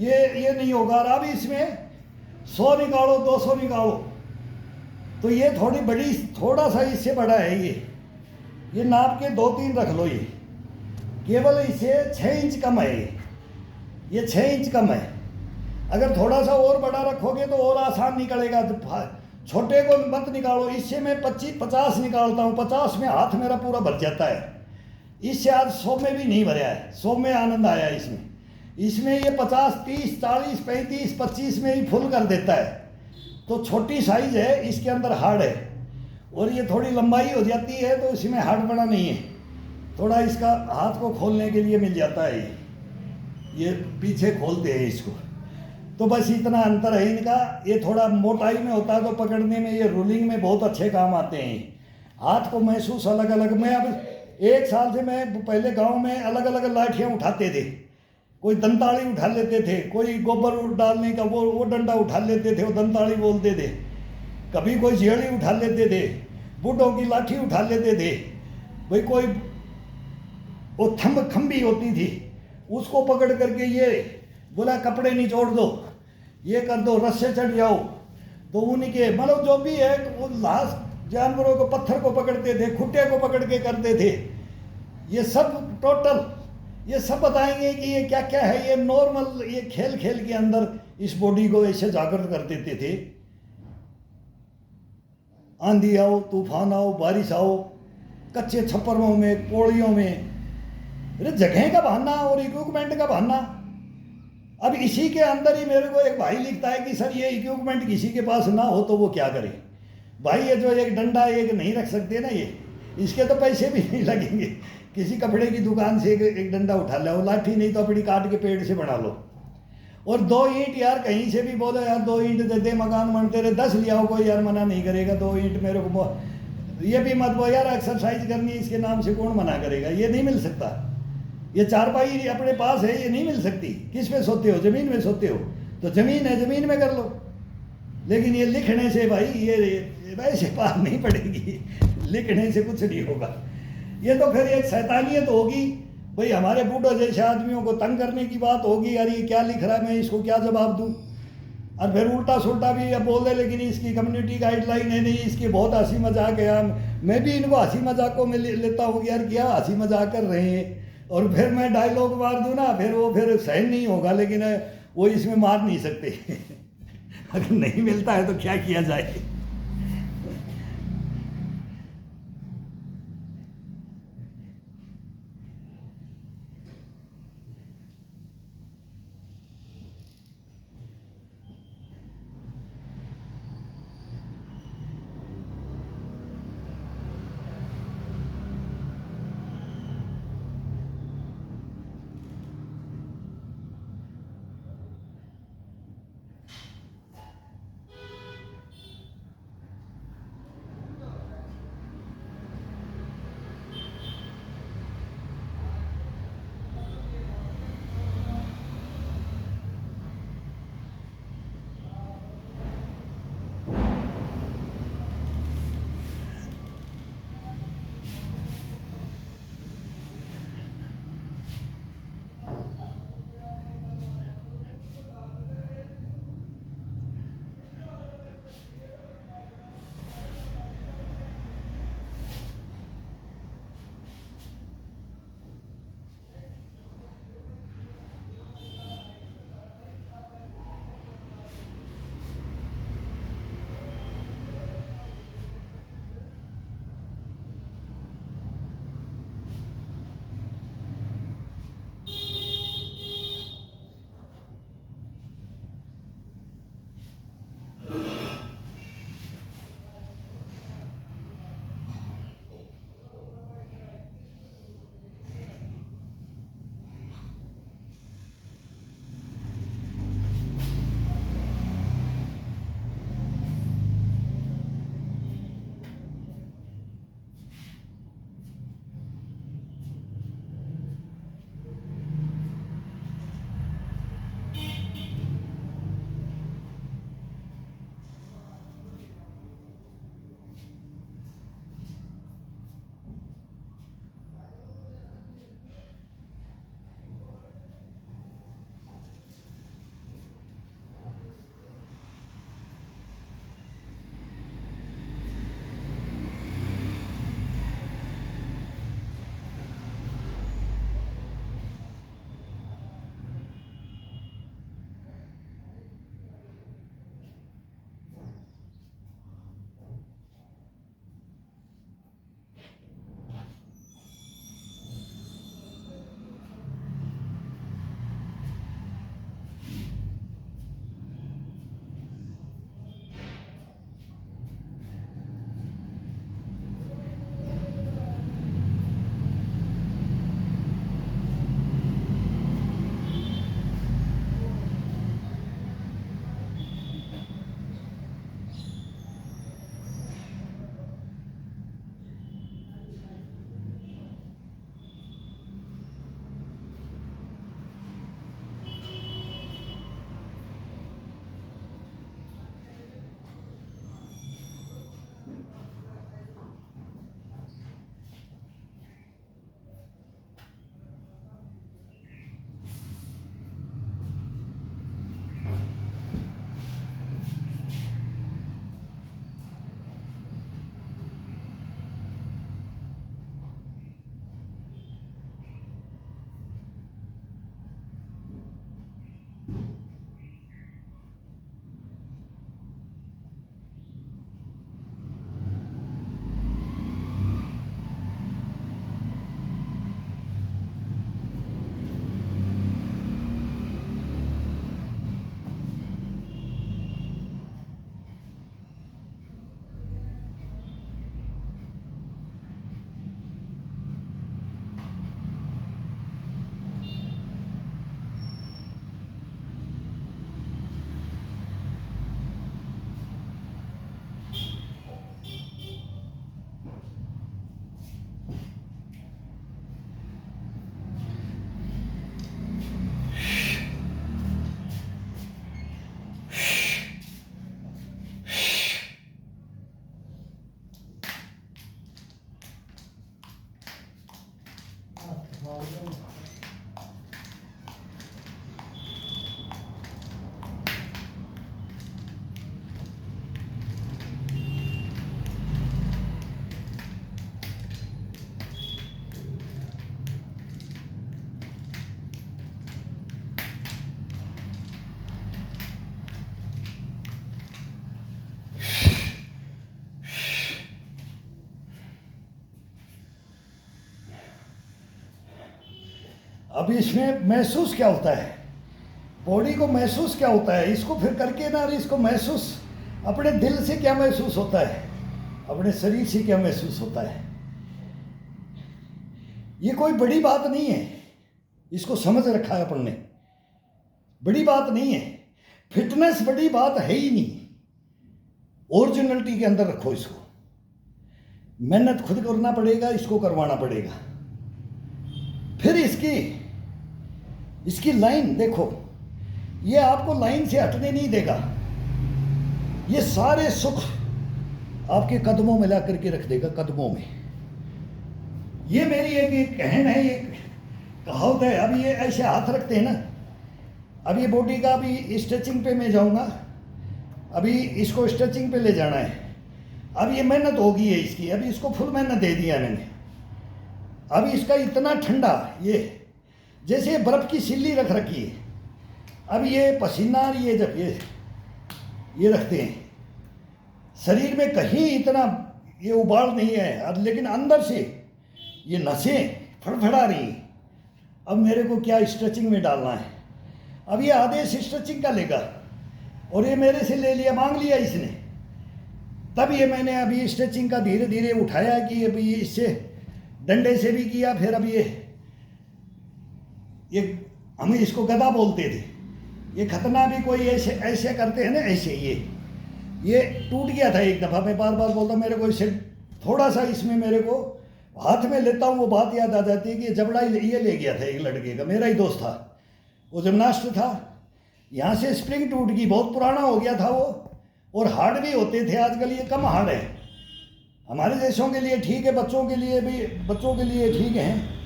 ये नहीं होगा। और अब इसमें 100 निकालो, 200 निकालो, तो ये थोड़ी बड़ी, थोड़ा सा इससे बड़ा है, ये नाप के 2-3 रख लो। ये केवल इसे 6 इंच कम है, ये 6 इंच कम है। अगर थोड़ा सा और बड़ा रखोगे तो और आसान निकलेगा। छोटे को मत निकालो, इससे मैं 25-50 निकालता हूँ, 50 में हाथ मेरा पूरा भर जाता है। इससे आज 100 में भी नहीं भरा है, 100 में आनंद आया इसमें ये 50, 30, 40, 35, 25 में ही फुल कर देता है। तो छोटी साइज है, इसके अंदर हार्ड है, और ये थोड़ी लंबाई हो जाती है तो इसमें हार्ड बड़ा नहीं है, थोड़ा इसका हाथ को खोलने के लिए मिल जाता है, ये पीछे खोलते हैं इसको। तो बस इतना अंतर है इनका। ये थोड़ा मोटाई में होता है तो पकड़ने में, ये रूलिंग में बहुत अच्छे काम आते हैं। हाथ को महसूस अलग अलग, मैं अब 1 साल से मैं पहले गांव में अलग अलग लाठियाँ उठाते थे, कोई दंताड़ी उठा लेते थे, कोई गोबर डालने का वो डंडा उठा लेते थे, वो दंताड़ी बोलते थे, कभी कोई झेड़ी उठा लेते थे, बूढ़ों की लाठी उठा लेते थे, भाई कोई वो खंबी होती थी उसको पकड़ करके ये बोला कपड़े निचोड़ दो, ये कर दो, रस्से चढ़ जाओ, तो उनके मतलब जो भी है वो लास्ट जानवरों को पत्थर को पकड़ते थे, खुट्टे को पकड़ के करते थे। ये सब टोटल ये सब बताएंगे कि ये क्या क्या है। ये नॉर्मल ये खेल खेल के अंदर इस बॉडी को ऐसे जागृत कर देते थे। आंधी आओ, तूफान आओ, बारिश आओ, कच्चे छप्परों में, पौड़ियों में, अरे जगह का बहाना और इक्विपमेंट का बहाना। अब इसी के अंदर ही मेरे को एक भाई लिखता है कि सर ये इक्विपमेंट किसी के पास ना हो तो वो क्या करे। भाई ये जो एक डंडा एक नहीं रख सकते ना, ये इसके तो पैसे भी नहीं लगेंगे। किसी कपड़े की दुकान से एक डंडा उठा लो, लाठी नहीं तो अपनी काट के पेड़ से बना लो। और 2 ईंट यार कहीं से भी बोलो यार 2 ईंट दे दे, मकान बनते रहे, 10 लिया हो कोई यार मना नहीं करेगा। 2 ईंट मेरे को ये भी मत बोल यार एक्सरसाइज करनी है इसके नाम से, कौन मना करेगा। ये नहीं मिल सकता। ये चारपाई अपने पास है, ये नहीं मिल सकती। किस पे सोते हो? जमीन में सोते हो तो जमीन है, जमीन में कर लो। लेकिन ये लिखने से भाई ये वैसे पार नहीं पड़ेगी। लिखने से कुछ नहीं होगा। ये तो फिर एक शैतानियत होगी भाई, हमारे बूढ़ों जैसे आदमियों को तंग करने की बात होगी। यार ये क्या लिख रहा है, मैं इसको क्या जवाब दूँ। और फिर उल्टा सुल्टा भी अब बोल दे, लेकिन इसकी कम्युनिटी गाइडलाइन है नहीं, इसकी बहुत हंसी मजाक है। मैं भी इनको हंसी मजाकों में लेता हूँ कि यार क्या हंसी मजाक कर रहे हैं। और फिर मैं डायलॉग मार दूँ ना, फिर वो फिर सहन नहीं होगा। लेकिन वो इसमें मार नहीं सकते। अगर नहीं मिलता है तो क्या किया जाए। अब इसमें महसूस क्या होता है, बॉडी को महसूस क्या होता है, इसको फिर करके ना, इसको महसूस अपने दिल से क्या महसूस होता है, अपने शरीर से क्या महसूस होता है। ये कोई बड़ी बात नहीं है, इसको समझ रखा है अपन ने, बड़ी बात नहीं है। फिटनेस बड़ी बात है ही नहीं, ओरिजिनलिटी के अंदर रखो इसको। मेहनत खुद करना पड़ेगा, इसको करवाना पड़ेगा। फिर इसकी लाइन देखो, ये आपको लाइन से हटने नहीं देगा। ये सारे सुख आपके कदमों में ला करके रख देगा, कदमों में। ये मेरी एक कहन है, एक कहावत है। अभी ये ऐसे हाथ रखते हैं ना, अब ये बॉडी का अभी स्ट्रेचिंग पे मैं जाऊंगा, अभी इसको स्ट्रेचिंग पे ले जाना है। अब ये मेहनत होगी है इसकी, अभी इसको फुल मेहनत दे दिया मैंने। अभी इसका इतना ठंडा, ये जैसे ये बर्फ की सिल्ली रख रखी है। अब ये पसीना, ये जब ये रखते हैं शरीर में, कहीं इतना ये उबाल नहीं है, लेकिन अंदर से ये नसें फड़फड़ा रही। अब मेरे को क्या स्ट्रेचिंग में डालना है। अब ये आदेश स्ट्रेचिंग का लेगा, और ये मेरे से ले लिया, मांग लिया इसने। तब ये मैंने अभी स्ट्रेचिंग का धीरे धीरे उठाया कि अभी इससे डंडे से भी किया। फिर अब ये हम इसको गदा बोलते थे। ये खतना भी कोई ऐसे ऐसे करते हैं ना, ऐसे ये टूट गया था एक दफ़ा। मैं बार बार बोलता हूँ, मेरे को इससे थोड़ा सा इसमें मेरे को हाथ में लेता हूँ, वो बात याद आ जाती है कि जबड़ा ये ले गया था एक लड़के का, मेरा ही दोस्त था, वो जिमनास्ट था। यहाँ से स्प्रिंग टूट गई, बहुत पुराना हो गया था वो, और हार्ड भी होते थे। आजकल ये कम हार्ड है, हमारे देशों के लिए ठीक है, बच्चों के लिए भी, बच्चों के लिए ठीक है।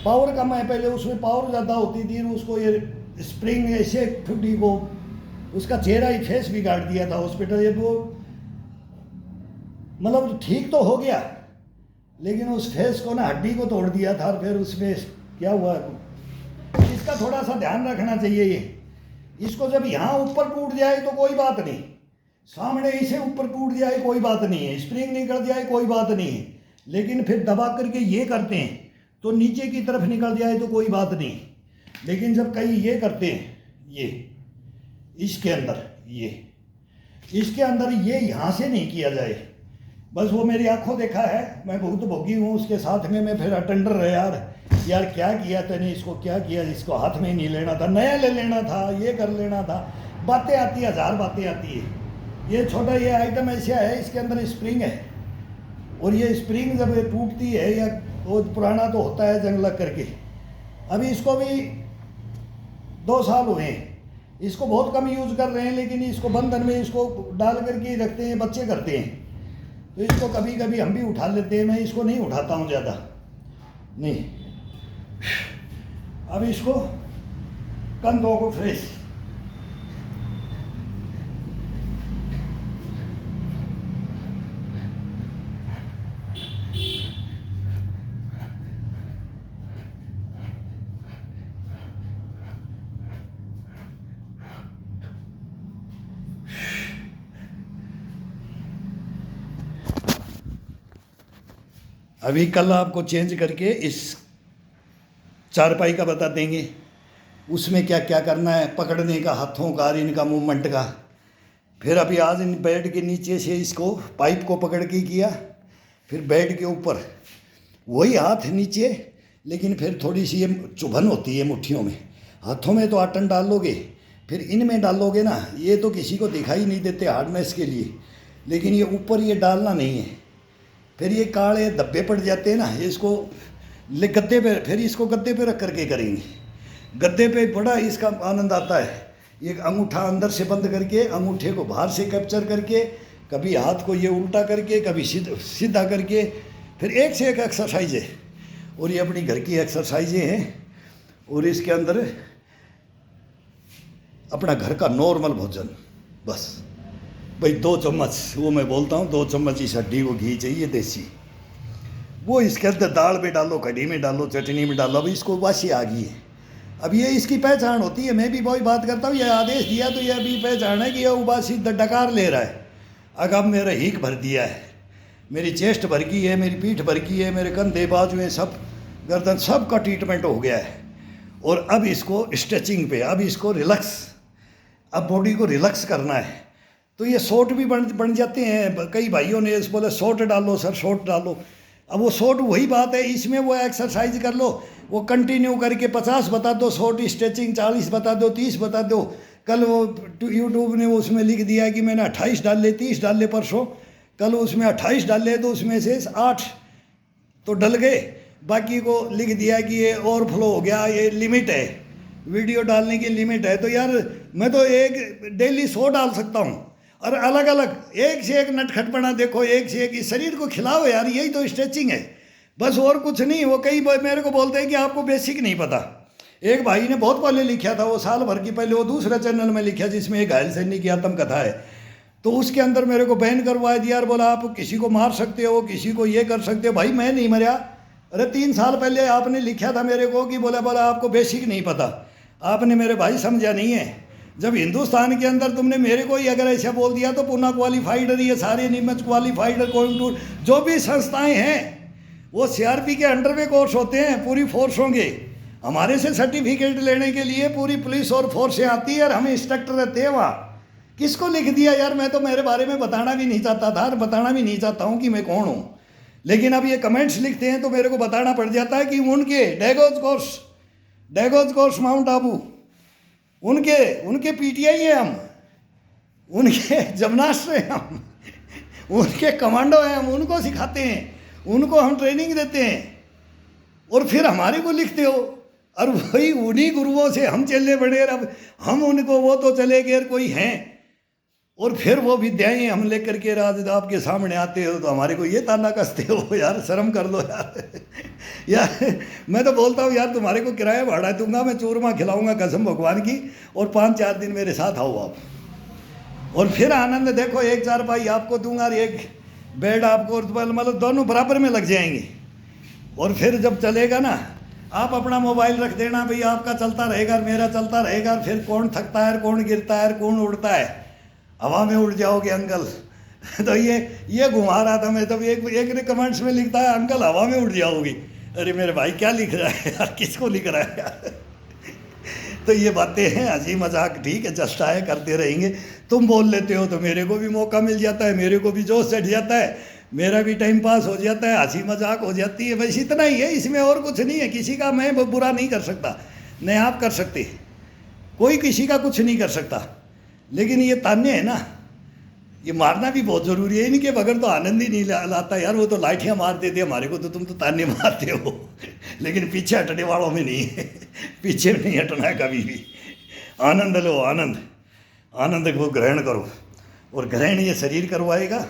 पावर कम है, पहले उसमें पावर ज़्यादा होती थी। उसको ये स्प्रिंग ऐसे टूटी को, उसका चेहरा ही फेस बिगाड़ दिया था हॉस्पिटल। ये वो मतलब ठीक तो हो गया, लेकिन उस फेस को ना, हड्डी को तोड़ दिया था। फिर उसमें क्या हुआ, इसका थोड़ा सा ध्यान रखना चाहिए। ये इसको जब यहाँ ऊपर टूट जाए तो कोई बात नहीं, सामने इसे ऊपर टूट जाए कोई बात नहीं है, स्प्रिंग निकल जाए कोई बात नहीं है, लेकिन फिर दबा करके ये करते हैं तो नीचे की तरफ निकल जाए तो कोई बात नहीं। लेकिन जब कहीं ये करते हैं, ये इसके अंदर, ये इसके अंदर, ये यहाँ से नहीं किया जाए। बस वो मेरी आंखों देखा है, मैं बहुत भोगी हूँ उसके साथ में। मैं फिर अटेंडर रहे, यार क्या किया तूने, इसको क्या किया, इसको हाथ में ही नहीं लेना था, नया ले लेना था, ये कर लेना था। बातें आती है, 1000 बातें आती है। ये छोटा ये आइटम ऐसा है, इसके अंदर स्प्रिंग है, और ये स्प्रिंग जब ये टूटती है, या वो पुराना तो होता है जंग लग करके। अभी इसको भी 2 साल हुए हैं, इसको बहुत कम यूज़ कर रहे हैं, लेकिन इसको बंधन में इसको डाल करके रखते हैं, बच्चे करते हैं। तो इसको कभी कभी हम भी उठा लेते हैं, मैं इसको नहीं उठाता हूँ ज़्यादा, नहीं। अब इसको कंधों को फ्रेश, अभी कल आपको चेंज करके इस चारपाई का बता देंगे, उसमें क्या क्या करना है, पकड़ने का, हाथों का, इनका मूवमेंट का। फिर अभी आज इन बेड के नीचे से इसको पाइप को पकड़ के किया, फिर बेड के ऊपर वही हाथ नीचे, लेकिन फिर थोड़ी सी ये चुभन होती है मुट्ठियों में। हाथों में तो आटन डाल लोगे, फिर इनमें डालोगे ना, ये तो किसी को दिखाई नहीं देते हार्डनेस के लिए, लेकिन ये ऊपर ये डालना नहीं है। फिर ये काले धब्बे पड़ जाते हैं ना, इसको गद्दे पे, फिर इसको गद्दे पे रख करके करेंगे। गद्दे पे बड़ा इसका आनंद आता है। एक अंगूठा अंदर से बंद करके, अंगूठे को बाहर से कैप्चर करके, कभी हाथ को ये उल्टा करके, कभी सीधा करके, फिर एक से एक एक्सरसाइज है। और ये अपनी घर की एक्सरसाइजें हैं। और इसके अंदर अपना घर का नॉर्मल भोजन, बस भाई 2 चम्मच, वो मैं बोलता हूँ 2 चम्मच इस हड्डी को घी चाहिए देसी, वो इसके अंदर दाल में डालो, कढ़ी में डालो, चटनी में डालो। अब इसको वासी आ गई है, अब ये इसकी पहचान होती है। मैं भी वही बात करता हूँ, ये आदेश दिया तो ये अभी पहचान है कि ये उबासी डकार ले रहा है। अब मेरा हीक भर दिया है, मेरी चेस्ट भर गई है, मेरी पीठ भर गई है, मेरे कंधे, बाजुएँ, सब गर्दन, सब का ट्रीटमेंट हो गया है। और अब इसको स्ट्रेचिंग पे, अब इसको रिलैक्स, अब बॉडी को रिलैक्स करना है। तो ये शॉर्ट भी बन जाते हैं। कई भाइयों ने इस बोले शॉर्ट डालो सर, शॉर्ट डालो। अब वो शॉर्ट वही बात है, इसमें वो एक्सरसाइज कर लो, वो कंटिन्यू करके 50 बता दो शॉर्ट स्ट्रेचिंग, 40 बता दो, 30 बता दो। कल वो यूट्यूब ने उसमें लिख दिया कि मैंने 28 डाल ले, 30 डाल ले परसों, कल उसमें 28 डाल ले, तो उसमें से 8 तो डल गए, बाकी को लिख दिया कि ये ओवरफ्लो हो गया, ये लिमिट है, वीडियो डालने की लिमिट है। तो यार मैं तो एक डेली 100 डाल सकता हूँ, और अलग अलग एक से एक नटखटपना देखो, एक से एक, इस शरीर को खिलाओ यार, यही तो स्ट्रेचिंग है बस, और कुछ नहीं। वो कई मेरे को बोलते हैं कि आपको बेसिक नहीं पता। एक भाई ने बहुत पहले लिखा था, वो साल भर की पहले, वो दूसरा चैनल में लिखा जिसमें एक घायल सैनिक की आत्मकथा है, तो उसके अंदर मेरे को बैन करवाया दिया यार, बोला आप किसी को मार सकते हो, किसी को ये कर सकते हो। भाई मैं नहीं मरा, अरे 3 साल पहले आपने लिखा था मेरे को कि बोला आपको बेसिक नहीं पता। आपने मेरे भाई समझा नहीं है। जब हिंदुस्तान के अंदर तुमने मेरे को ही अगर ऐसा बोल दिया तो पूना क्वालिफाइड, ये सारे निमच क्वालिफाइड, कोयम्बटूर जो भी संस्थाएं हैं वो CRP के अंडर में कोर्स होते हैं, पूरी फोर्स होंगे। हमारे से सर्टिफिकेट लेने के लिए पूरी पुलिस और फोर्सें आती है और हम इंस्ट्रक्टर रहते हैं वहाँ। किसको लिख दिया यार? मैं तो मेरे बारे में बताना भी नहीं चाहता था और बताना भी नहीं चाहता हूँ कि मैं कौन हूँ, लेकिन अब ये कमेंट्स लिखते हैं तो मेरे को बताना पड़ जाता है कि उनके डैगोज कोर्स माउंट आबू, उनके PTI हैं हम, उनके जिम्नास्ट हैं हम, उनके कमांडो हैं हम, उनको सिखाते हैं, उनको हम ट्रेनिंग देते हैं, और फिर हमारे को लिखते हो। और वही उन्हीं गुरुओं से हम चलने बड़े, अब हम उनको, वो तो चले गए कोई हैं, और फिर वो विद्याएं हम लेकर के राज आपके सामने आते हो तो हमारे को ये ताना कसते हो। यार शर्म कर लो यार। यार मैं तो बोलता हूँ यार तुम्हारे को किराया भाड़ा दूंगा, मैं चूरमा खिलाऊंगा कसम भगवान की, और 5-4 दिन मेरे साथ आओ आप, और फिर आनंद देखो, 1 चारपाई आपको दूंगा और 1 बेड आपको, मतलब दोनों बराबर में लग जाएंगे। और फिर जब चलेगा ना, आप अपना मोबाइल रख देना भाई, आपका चलता रहेगा और मेरा चलता रहेगा। फिर कौन थकता है, कौन गिरता है, कौन उड़ता है, हवा में उड़ जाओगे अंकल। तो ये घुमा रहा था मैं, तब एक ने कमेंट्स में लिखता है अंकल हवा में उड़ जाओगी। अरे मेरे भाई क्या लिख रहा है यार, किसको लिख रहा है यार? तो ये बातें हैं, हंसी मजाक ठीक है, चेष्टा है, करते रहेंगे। तुम बोल लेते हो तो मेरे को भी मौका मिल जाता है, मेरे को भी जोश चढ़ जाता है, मेरा भी टाइम पास हो जाता है, हंसी मजाक हो जाती है, बस इतना ही है, इसमें और कुछ नहीं है। किसी का मैं बुरा नहीं कर सकता, नहीं आप कर सकते, कोई किसी का कुछ नहीं कर सकता। लेकिन ये ताने हैं ना, ये मारना भी बहुत ज़रूरी है, इनके बगैर तो आनंद ही नहीं लाता यार। वो तो लाठियाँ मार देते हमारे को, तो तुम तो ताने मारते हो, लेकिन पीछे हटने वालों में नहीं है, पीछे नहीं हटना है कभी भी। आनंद लो, आनंद को ग्रहण करो, और ग्रहण ये शरीर करवाएगा,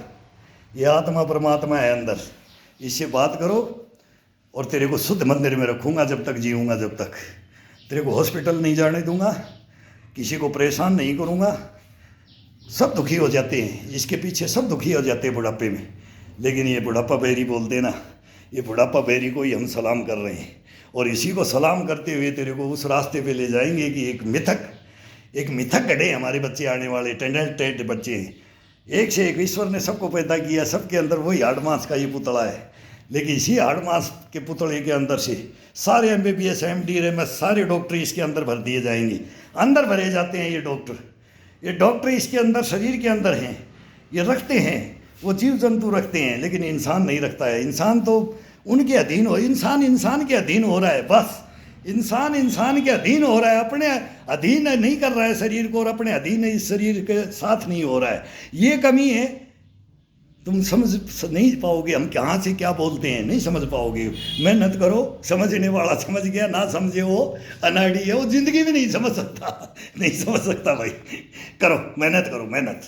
ये आत्मा परमात्मा है अंदर, इससे बात करो, और तेरे को शुद्ध मंदिर में रखूँगा जब तक जीऊँगा, जब तक तेरे को हॉस्पिटल नहीं जाने दूँगा, किसी को परेशान नहीं करूँगा। सब दुखी हो जाते हैं, इसके पीछे सब दुखी हो जाते हैं बुढ़ापे में, लेकिन ये बुढ़ापा बैरी बोलते ना, ये बुढ़ापा बैरी को ही हम सलाम कर रहे हैं, और इसी को सलाम करते हुए तेरे को उस रास्ते पे ले जाएंगे कि एक मिथक गढ़े हमारे बच्चे आने वाले, टैलेंटेड बच्चे हैं, एक से एक ईश्वर ने सबको पैदा किया, सबके अंदर वही हाड़ मांस का ये पुतला है, लेकिन इसी हाड़ मांस के पुतले के अंदर से सारे MBBS MD MS सारे डॉक्टर इसके अंदर भर दिए जाएंगे, अंदर भरे जाते हैं ये डॉक्टर इसके अंदर, शरीर के अंदर हैं, ये रखते हैं, वो जीव जंतु रखते हैं, लेकिन इंसान नहीं रखता है। इंसान तो उनके अधीन हो, इंसान के अधीन हो रहा है, बस इंसान के अधीन हो रहा है, अपने अधीन नहीं कर रहा है शरीर को, और अपने अधीन इस शरीर के साथ नहीं हो रहा है। ये कमी है, तुम समझ नहीं पाओगे हम कहाँ से क्या बोलते हैं, नहीं समझ पाओगे। मेहनत करो, समझने वाला समझ गया, ना समझे वो अनाड़ी है, वो जिंदगी भी नहीं समझ सकता भाई। करो, मेहनत करो, मेहनत।